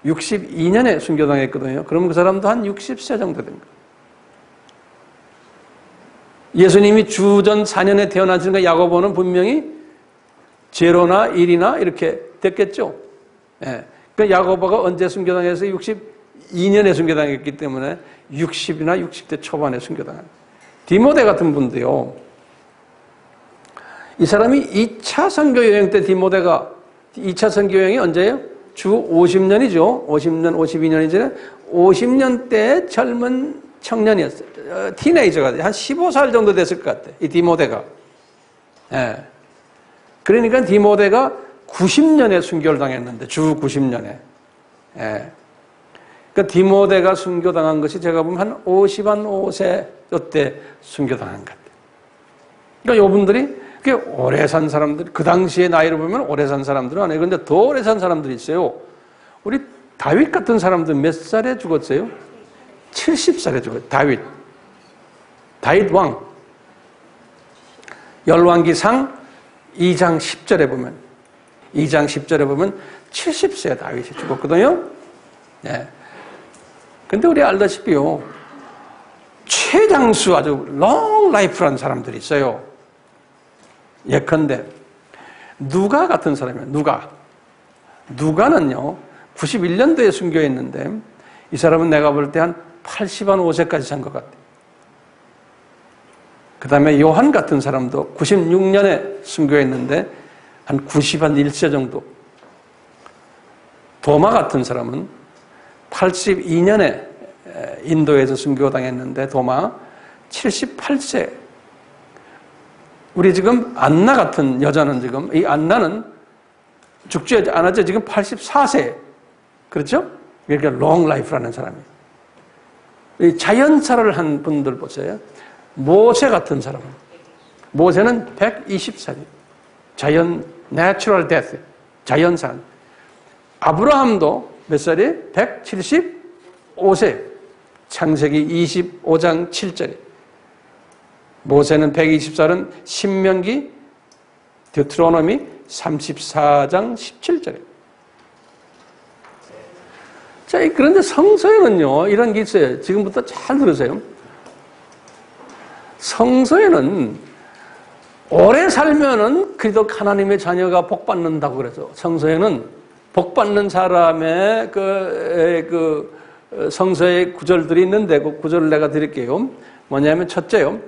62년에 순교당했거든요. 그러면 그 사람도 한 60세 정도 된 거예요. 예수님이 주전 4년에 태어나시니까 야고보는 분명히 제로나 1이나 이렇게 됐겠죠. 예. 그러니까 야고보가 언제 순교당해서 62년에 순교당했기 때문에 60이나 60대 초반에 순교당한. 디모데 같은 분도요. 이 사람이 2차 선교 여행 때 디모데가 2차 선교 여행이 언제예요? 주 50년이죠. 50년, 52년이잖아요. 50년 때 젊은 청년이었어요. 티네이저가 한 15살 정도 됐을 것 같아요. 이 디모데가. 예. 그러니까 디모데가 90년에 순교를 당했는데, 주 90년에. 예. 그러니까 디모데가 순교당한 것이 제가 보면 한 55세 이때 순교당한 것 같아요. 그러니까 이분들이 오래 산 사람들, 그 당시의 나이를 보면 오래 산 사람들은 아니에요. 그런데 더 오래 산 사람들이 있어요. 우리 다윗 같은 사람들 몇 살에 죽었어요? 70살에 죽었어요. 다윗 왕. 열왕기상 2장 10절에 보면 70세에 다윗이 죽었거든요. 네. 근데 우리 알다시피요. 최장수 아주 롱 라이프라는 사람들이 있어요. 예컨대 누가 같은 사람이에요. 누가는요. 91년도에 순교했는데 이 사람은 내가 볼 때 한 85세까지 산 것 같아요. 그 다음에 요한 같은 사람도 96년에 순교했는데 한 91세 정도. 도마 같은 사람은 82년에 인도에서 순교당했는데 도마 78세. 우리 지금 안나 같은 여자는 지금 이 안나는 죽지 않았죠. 지금 84세. 그렇죠? 그러니까 롱 라이프라는 사람이에요. 이 자연사를 한 분들 보세요. 모세 같은 사람은 모세는 120살이에요. 내추럴 데스. 자연산. 아브라함도 몇 살이에요? 175세. 창세기 25장 7절에. 모세는 120살은 신명기 드트로노미 34장 17절에. 자, 그런데 성서에는요, 이런 게 있어요. 지금부터 잘 들으세요. 성서에는 오래 살면은 그래도 하나님의 자녀가 복받는다고 그래서 성서에는 복받는 사람의 성서의 구절들이 있는데 그 구절을 내가 드릴게요. 뭐냐면 첫째요.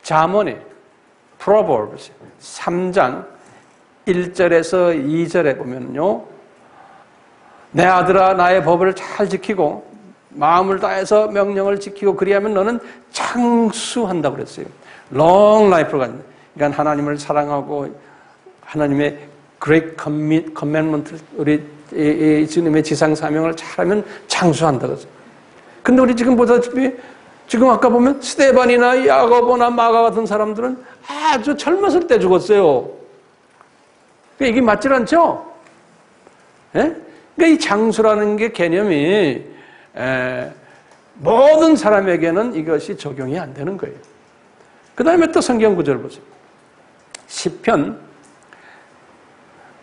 잠언이 Proverbs 3장 1절에서 2절에 보면요. 내 아들아 나의 법을 잘 지키고 마음을 다해서 명령을 지키고 그리하면 너는 장수한다고 그랬어요. long life를 갖는. 그러니까 하나님을 사랑하고 하나님의 great commandment 우리 주님의 지상 사명을 잘하면 장수한다고 했어요. 근데 우리 지금 보다시피 지금 아까 보면 스데반이나 야고보나 마가 같은 사람들은 아주 젊었을 때 죽었어요. 이게 맞질 않죠? 예? 그러니까 이 장수라는 게 개념이 모든 사람에게는 이것이 적용이 안 되는 거예요. 그 다음에 또 성경 구절 보세요. 시편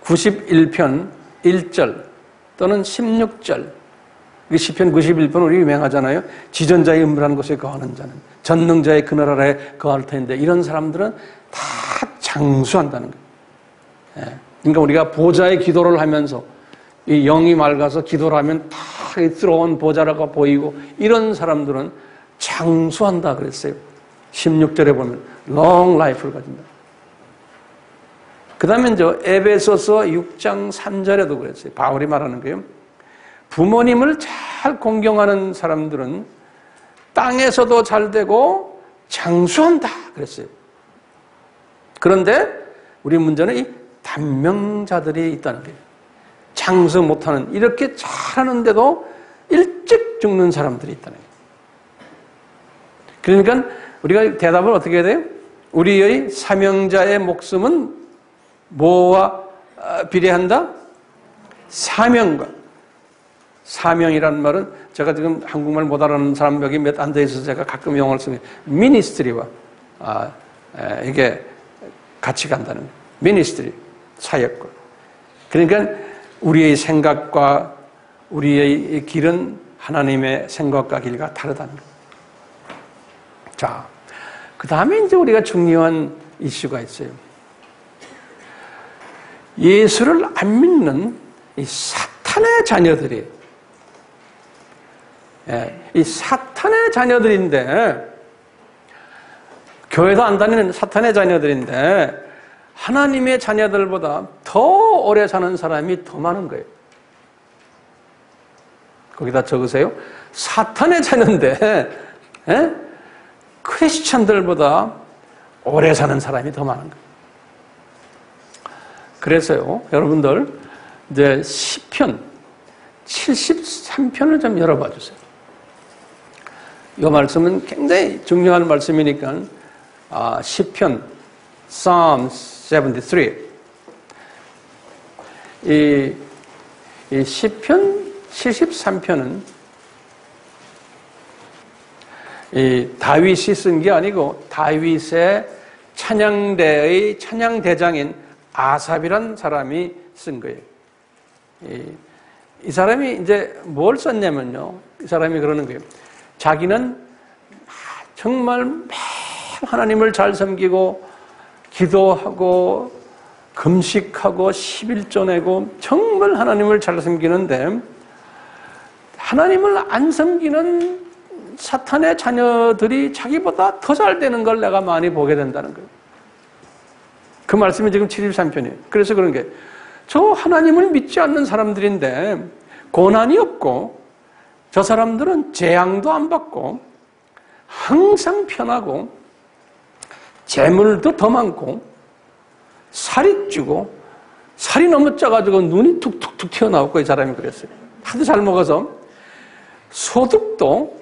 91편 1절 또는 16절. 시편 91편 우리 유명하잖아요. 지전자의 음란한 곳에 거하는 자는 전능자의 그늘 아래에 거할 텐데, 이런 사람들은 다 장수한다는 거예요. 그러니까 우리가 보좌의 기도를 하면서 이 영이 맑아서 기도를 하면 다 들어온 보좌가 보이고, 이런 사람들은 장수한다 그랬어요. 16절에 보면 long life를 가진다. 그 다음에 에베소서 6장 3절에도 그랬어요. 바울이 말하는 거예요. 부모님을 잘 공경하는 사람들은 땅에서도 잘 되고 장수한다 그랬어요. 그런데 우리 문제는 이 단명자들이 있다는 거예요. 장수 못하는, 이렇게 잘하는데도 일찍 죽는 사람들이 있다는 거예요. 그러니까 우리가 대답을 어떻게 해야 돼요? 우리의 사명자의 목숨은 뭐와 비례한다? 사명과. 사명이라는 말은 제가 지금 한국말 못 알아듣는 사람 여기 몇 앉아있어서 제가 가끔 영어를 쓰는 미니스트리와 이게 같이 간다는 거예요. 미니스트리, 사역과. 그러니까 우리의 생각과 우리의 길은 하나님의 생각과 길과 다르다는 거예요. 자, 그 다음에 이제 우리가 중요한 이슈가 있어요. 예수를 안 믿는 이 사탄의 자녀들이, 이 사탄의 자녀들인데, 교회도 안 다니는 사탄의 자녀들인데, 하나님의 자녀들보다 더 오래 사는 사람이 더 많은 거예요. 거기다 적으세요. 사탄의 자녀인데, 크리스천들보다 오래 사는 사람이 더 많은 거예요. 그래서요, 여러분들, 이제 시편 73편을 좀 열어봐 주세요. 이 말씀은 굉장히 중요한 말씀이니까, 시편, Psalm 73. 이 시편 73편은 이 다윗이 쓴 게 아니고 다윗의 찬양대의 찬양대장인 아삽이란 사람이 쓴 거예요. 이 사람이 이제 뭘 썼냐면요. 이 사람이 그러는 거예요. 자기는 정말 매일 하나님을 잘 섬기고 기도하고 금식하고 11조 내고 정말 하나님을 잘 섬기는데, 하나님을 안 섬기는 사탄의 자녀들이 자기보다 더 잘 되는 걸 내가 많이 보게 된다는 거예요. 그 말씀이 지금 73편이에요. 그래서 그런 게, 저 하나님을 믿지 않는 사람들인데 고난이 없고, 저 사람들은 재앙도 안 받고 항상 편하고 재물도 더 많고 살이 찌고 살이 너무 쪄가지고 눈이 툭툭툭 튀어나오고, 이 사람이 그랬어요. 하도 잘 먹어서 소득도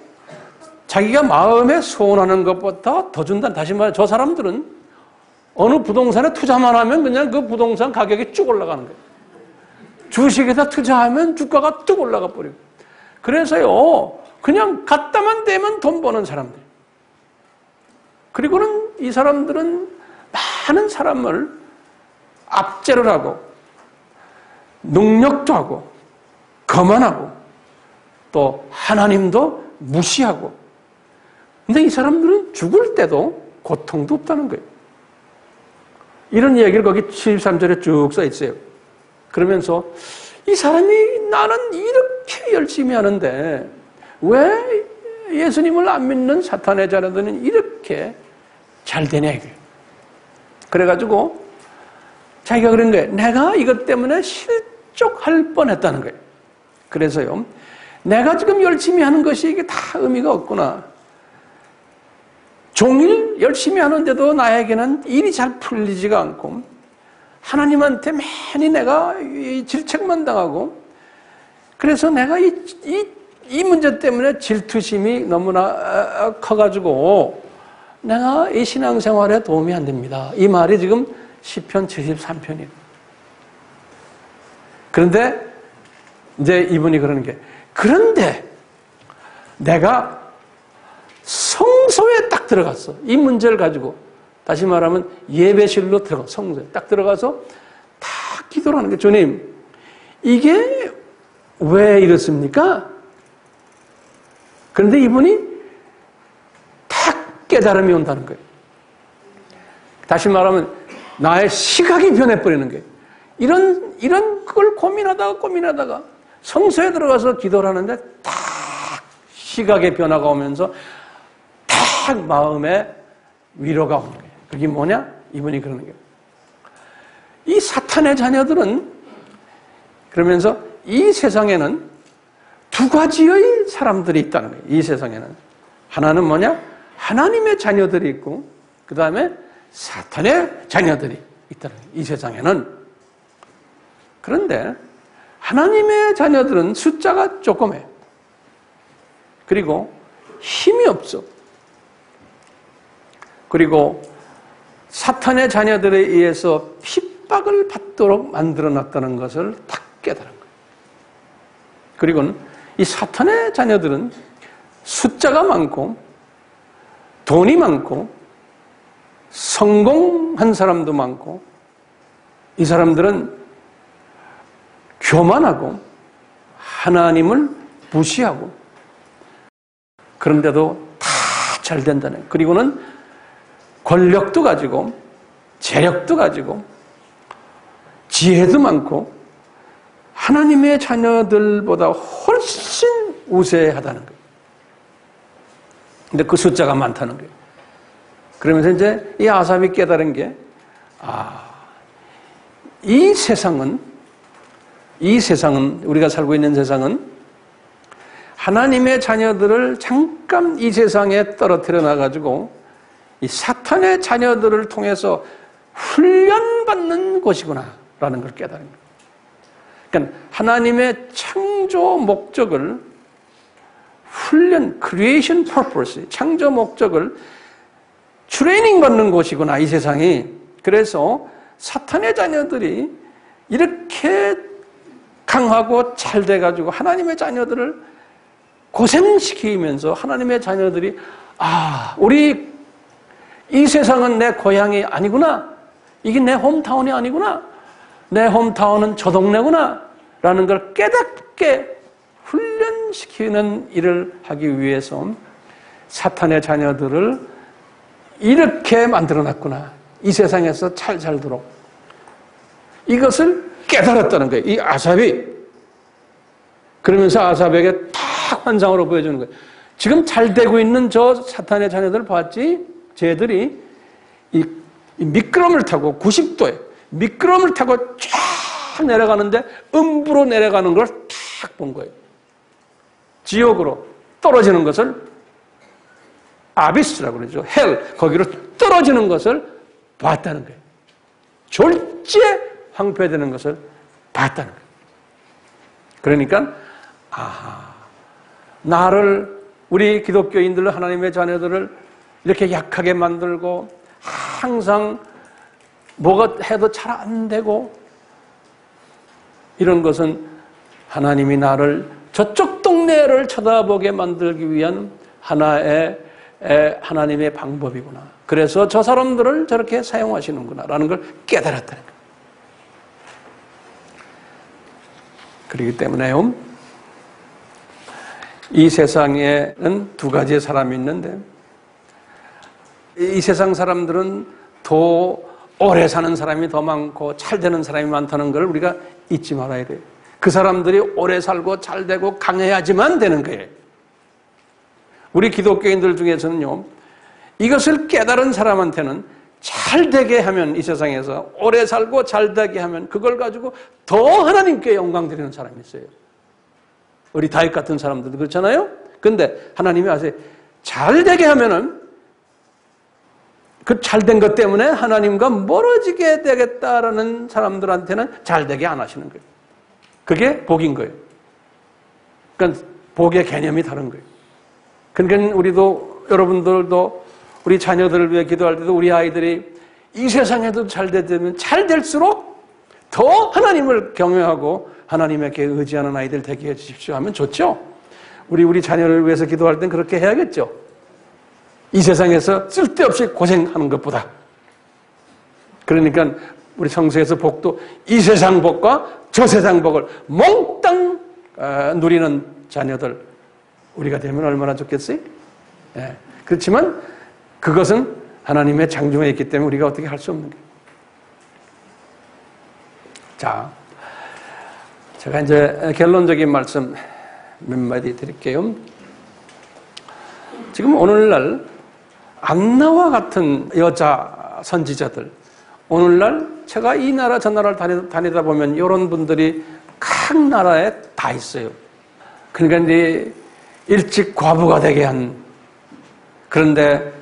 자기가 마음에 소원하는 것보다 더 준다. 다시 말해, 저 사람들은 어느 부동산에 투자만 하면 그냥 그 부동산 가격이 쭉 올라가는 거예요. 주식에다 투자하면 주가가 쭉 올라가 버리고. 그래서요, 그냥 갖다만 대면 돈 버는 사람들. 그리고는 이 사람들은 많은 사람을 압제를 하고 능력도 하고 거만하고 또 하나님도 무시하고. 근데 이 사람들은 죽을 때도 고통도 없다는 거예요. 이런 이야기를 거기 73절에 쭉 써 있어요. 그러면서 이 사람이 나는 이렇게 열심히 하는데 왜 예수님을 안 믿는 사탄의 자녀들은 이렇게 잘 되냐 이거예요. 그래가지고 자기가 그런 거예요. 내가 이것 때문에 실족할 뻔했다는 거예요. 그래서요, 내가 지금 열심히 하는 것이 이게 다 의미가 없구나. 종일 열심히 하는데도 나에게는 일이 잘 풀리지가 않고 하나님한테 많이 내가 질책만 당하고, 그래서 내가 이 문제 때문에 질투심이 너무나 커가지고 내가 이 신앙생활에 도움이 안 됩니다. 이 말이 지금 시편 73편이에요. 그런데 이제 이분이 그러는 게, 그런데 내가 성소에 딱 들어갔어. 이 문제를 가지고, 다시 말하면 예배실로 들어가, 성소에 딱 들어가서 다 기도를 하는 게, 주님, 이게 왜 이렇습니까? 그런데 이분이 딱 깨달음이 온다는 거예요. 다시 말하면 나의 시각이 변해버리는 거예요. 이런 걸 고민하다가 성소에 들어가서 기도를 하는데 딱 시각의 변화가 오면서 딱 마음에 위로가 오는 거예요. 그게 뭐냐? 이분이 그러는 거예요. 이 사탄의 자녀들은, 그러면서 이 세상에는 두 가지의 사람들이 있다는 거예요. 이 세상에는. 하나는 뭐냐? 하나님의 자녀들이 있고, 그 다음에 사탄의 자녀들이 있다는 거예요. 이 세상에는. 그런데 하나님의 자녀들은 숫자가 조그매. 그리고 힘이 없어. 그리고 사탄의 자녀들에 의해서 핍박을 받도록 만들어놨다는 것을 딱 깨달은 거예요. 그리고는 이 사탄의 자녀들은 숫자가 많고 돈이 많고 성공한 사람도 많고, 이 사람들은 교만하고 하나님을 무시하고, 그런데도 다 잘 된다는. 그리고는 권력도 가지고 재력도 가지고 지혜도 많고 하나님의 자녀들보다 훨씬 우세하다는 거예요. 근데 그 숫자가 많다는 거예요. 그러면서 이제 이 아삽이 깨달은 게, 이 세상은, 우리가 살고 있는 세상은 하나님의 자녀들을 잠깐 이 세상에 떨어뜨려 놔가지고 이 사탄의 자녀들을 통해서 훈련받는 곳이구나 라는 걸 깨달은 거예요. 그러니까 하나님의 창조 목적을 creation purpose, 창조 목적을 트레이닝 받는 곳이구나, 이 세상이. 그래서 사탄의 자녀들이 이렇게 강하고 잘 돼가지고 하나님의 자녀들을 고생시키면서 하나님의 자녀들이, 우리 이 세상은 내 고향이 아니구나, 이게 내 홈타운이 아니구나, 내 홈타운은 저 동네구나 라는 걸 깨닫게 훈련시키는 일을 하기 위해서 사탄의 자녀들을 이렇게 만들어놨구나, 이 세상에서 잘 살도록. 이것을 깨달았다는 거예요, 이 아삽이. 그러면서 아삽에게 딱 환상으로 보여주는 거예요. 지금 잘 되고 있는 저 사탄의 자녀들 봤지? 쟤들이 이 미끄럼을 타고 90도에 미끄럼을 타고 쫙 내려가는데 음부로 내려가는 걸 딱 본 거예요. 지옥으로 떨어지는 것을 아비스라고 그러죠. 헬, 거기로 떨어지는 것을 봤다는 거예요. 졸지에 황폐되는 것을 봤다는 거예요. 그러니까 나를, 우리 기독교인들, 하나님의 자녀들을 이렇게 약하게 만들고 항상 뭐가 해도 잘 안 되고, 이런 것은 하나님이 나를 저쪽 동네를 쳐다보게 만들기 위한 하나의 하나님의 방법이구나. 그래서 저 사람들을 저렇게 사용하시는구나 라는 걸 깨달았다는 거예요. 그렇기 때문에요, 이 세상에는 두 가지의 사람이 있는데, 이 세상 사람들은 더 오래 사는 사람이 더 많고 잘 되는 사람이 많다는 걸 우리가 잊지 말아야 돼요. 그 사람들이 오래 살고 잘 되고 강해야지만 되는 거예요. 우리 기독교인들 중에서는요, 이것을 깨달은 사람한테는 잘 되게 하면, 이 세상에서 오래 살고 잘 되게 하면 그걸 가지고 더 하나님께 영광 드리는 사람이 있어요. 우리 다윗 같은 사람들도 그렇잖아요. 근데 하나님이 아세요, 잘 되게 하면은 그 잘된 것 때문에 하나님과 멀어지게 되겠다라는 사람들한테는 잘되게 안 하시는 거예요. 그게 복인 거예요. 그러니까 복의 개념이 다른 거예요. 그러니까 우리도, 여러분들도 우리 자녀들을 위해 기도할 때도 우리 아이들이 이 세상에도 잘 되면 잘 될수록 더 하나님을 경외하고 하나님에게 의지하는 아이들 되게 해주십시오 하면 좋죠. 우리 자녀를 위해서 기도할 땐 그렇게 해야겠죠. 이 세상에서 쓸데없이 고생하는 것보다. 그러니까 우리 성서에서 복도 이 세상 복과 저 세상 복을 몽땅 누리는 자녀들 우리가 되면 얼마나 좋겠어요? 예. 그렇지만 그것은 하나님의 장중에 있기 때문에 우리가 어떻게 할 수 없는 거예요. 자, 제가 이제 결론적인 말씀 몇 마디 드릴게요. 지금 오늘날 안나와 같은 여자 선지자들, 오늘날 제가 이 나라 저 나라를 다니다 보면 이런 분들이 각 나라에 다 있어요. 그러니까 이제 일찍 과부가 되게 한, 그런데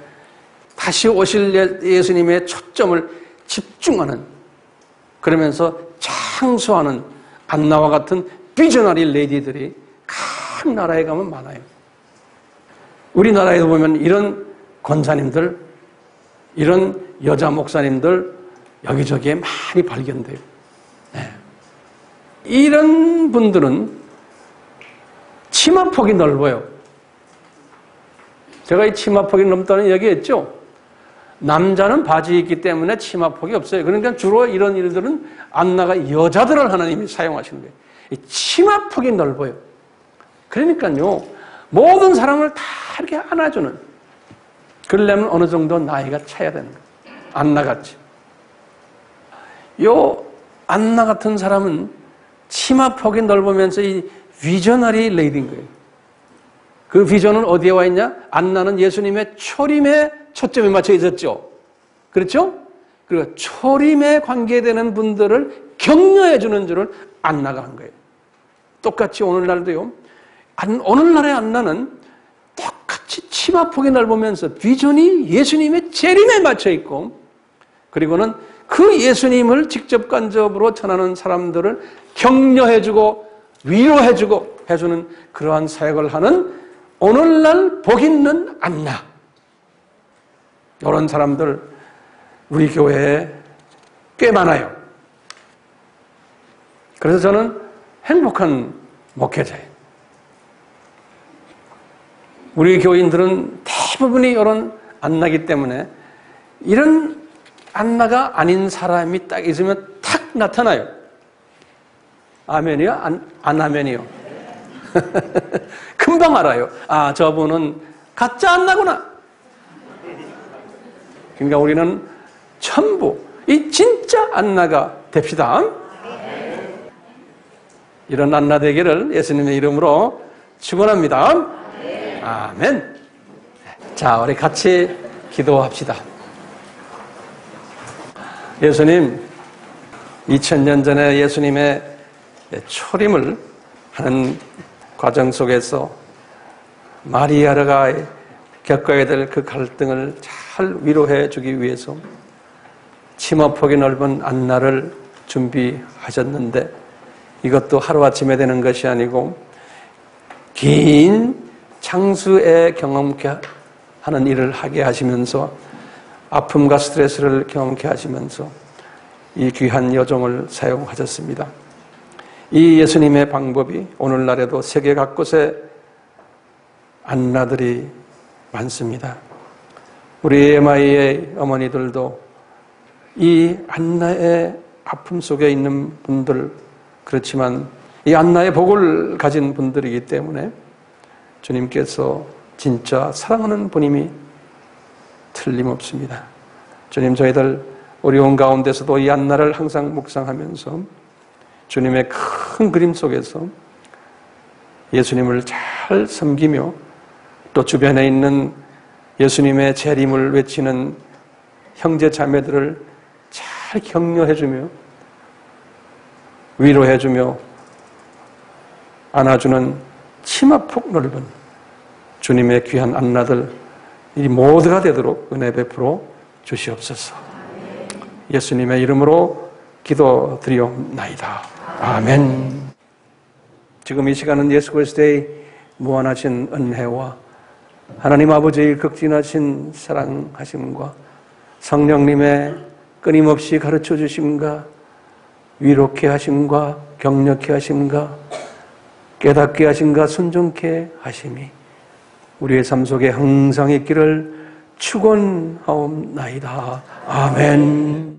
다시 오실 예수님의 초점을 집중하는, 그러면서 창수하는 안나와 같은 비저너리 레이디들이 각 나라에 가면 많아요. 우리나라에도 보면 이런 권사님들, 이런 여자 목사님들 여기저기에 많이 발견돼요. 네. 이런 분들은 치마폭이 넓어요. 제가 이 치마폭이 넓다는 얘기했죠. 남자는 바지 있기 때문에 치마폭이 없어요. 그러니까 주로 이런 일들은 안나가 여자들을 하나님이 사용하시는 거예요. 이 치마폭이 넓어요. 그러니까요, 모든 사람을 다 이렇게 안아주는, 그러려면 어느 정도 나이가 차야 되는 거예요. 안나같이. 요 안나 같은 사람은 치마폭이 넓으면서 이 비저너리 레이디인 거예요. 그 비전은 어디에 와 있냐? 안나는 예수님의 초림에 초점이 맞춰 있었죠. 그렇죠? 그리고 초림에 관계되는 분들을 격려해 주는 줄을 안나가 한 거예요. 똑같이 오늘날도요. 오늘날의 안나는 똑같이 치마폭이 넓으면서 비전이 예수님의 재림에 맞춰 있고, 그리고는 그 예수님을 직접 간접으로 전하는 사람들을 격려해주고 위로해주고 해주는 그러한 사역을 하는 오늘날 복 있는 안나, 이런 사람들 우리 교회에 꽤 많아요. 그래서 저는 행복한 목회자예요. 우리 교인들은 대부분이 이런 안나기 때문에 이런 안나가 아닌 사람이 딱 있으면 탁 나타나요. 아멘이요? 안 아멘이요? 금방 알아요. 아, 저분은 가짜 안나구나. 그러니까 우리는 전부 이 진짜 안나가 됩시다. 이런 안나 되기를 예수님의 이름으로 축원합니다. 아멘. 자, 우리 같이 기도합시다. 예수님, 2000년 전에 예수님의 초림을 하는 과정 속에서 마리아가 겪어야 될 그 갈등을 잘 위로해 주기 위해서 치마폭이 넓은 안나를 준비하셨는데, 이것도 하루아침에 되는 것이 아니고 긴 창수의 경험케 하는 일을 하게 하시면서 아픔과 스트레스를 경험케 하시면서 이 귀한 여종을 사용하셨습니다. 이 예수님의 방법이 오늘날에도 세계 곳곳에 안나들이 많습니다. 우리 MI의 어머니들도 이 안나의 아픔 속에 있는 분들, 그렇지만 이 안나의 복을 가진 분들이기 때문에 주님께서 진짜 사랑하는 분임이 틀림없습니다. 주님, 저희들 어려운 가운데서도 이 안나를 항상 묵상하면서 주님의 큰 그림 속에서 예수님을 잘 섬기며 또 주변에 있는 예수님의 재림을 외치는 형제 자매들을 잘 격려해주며 위로해주며 안아주는 치마폭 넓은 주님의 귀한 안나들, 이 모두가 되도록 은혜 베풀어 주시옵소서. 예수님의 이름으로 기도드리옵나이다. 아멘. 지금 이 시간은 예수 그리스도의 무한하신 은혜와 하나님 아버지의 극진하신 사랑하심과 성령님의 끊임없이 가르쳐 주심과 위로케 하심과 격려케 하심과 깨닫게 하심과 순종케 하심이 우리의 삶 속에 항상 있기를 축원하옵나이다. 아멘.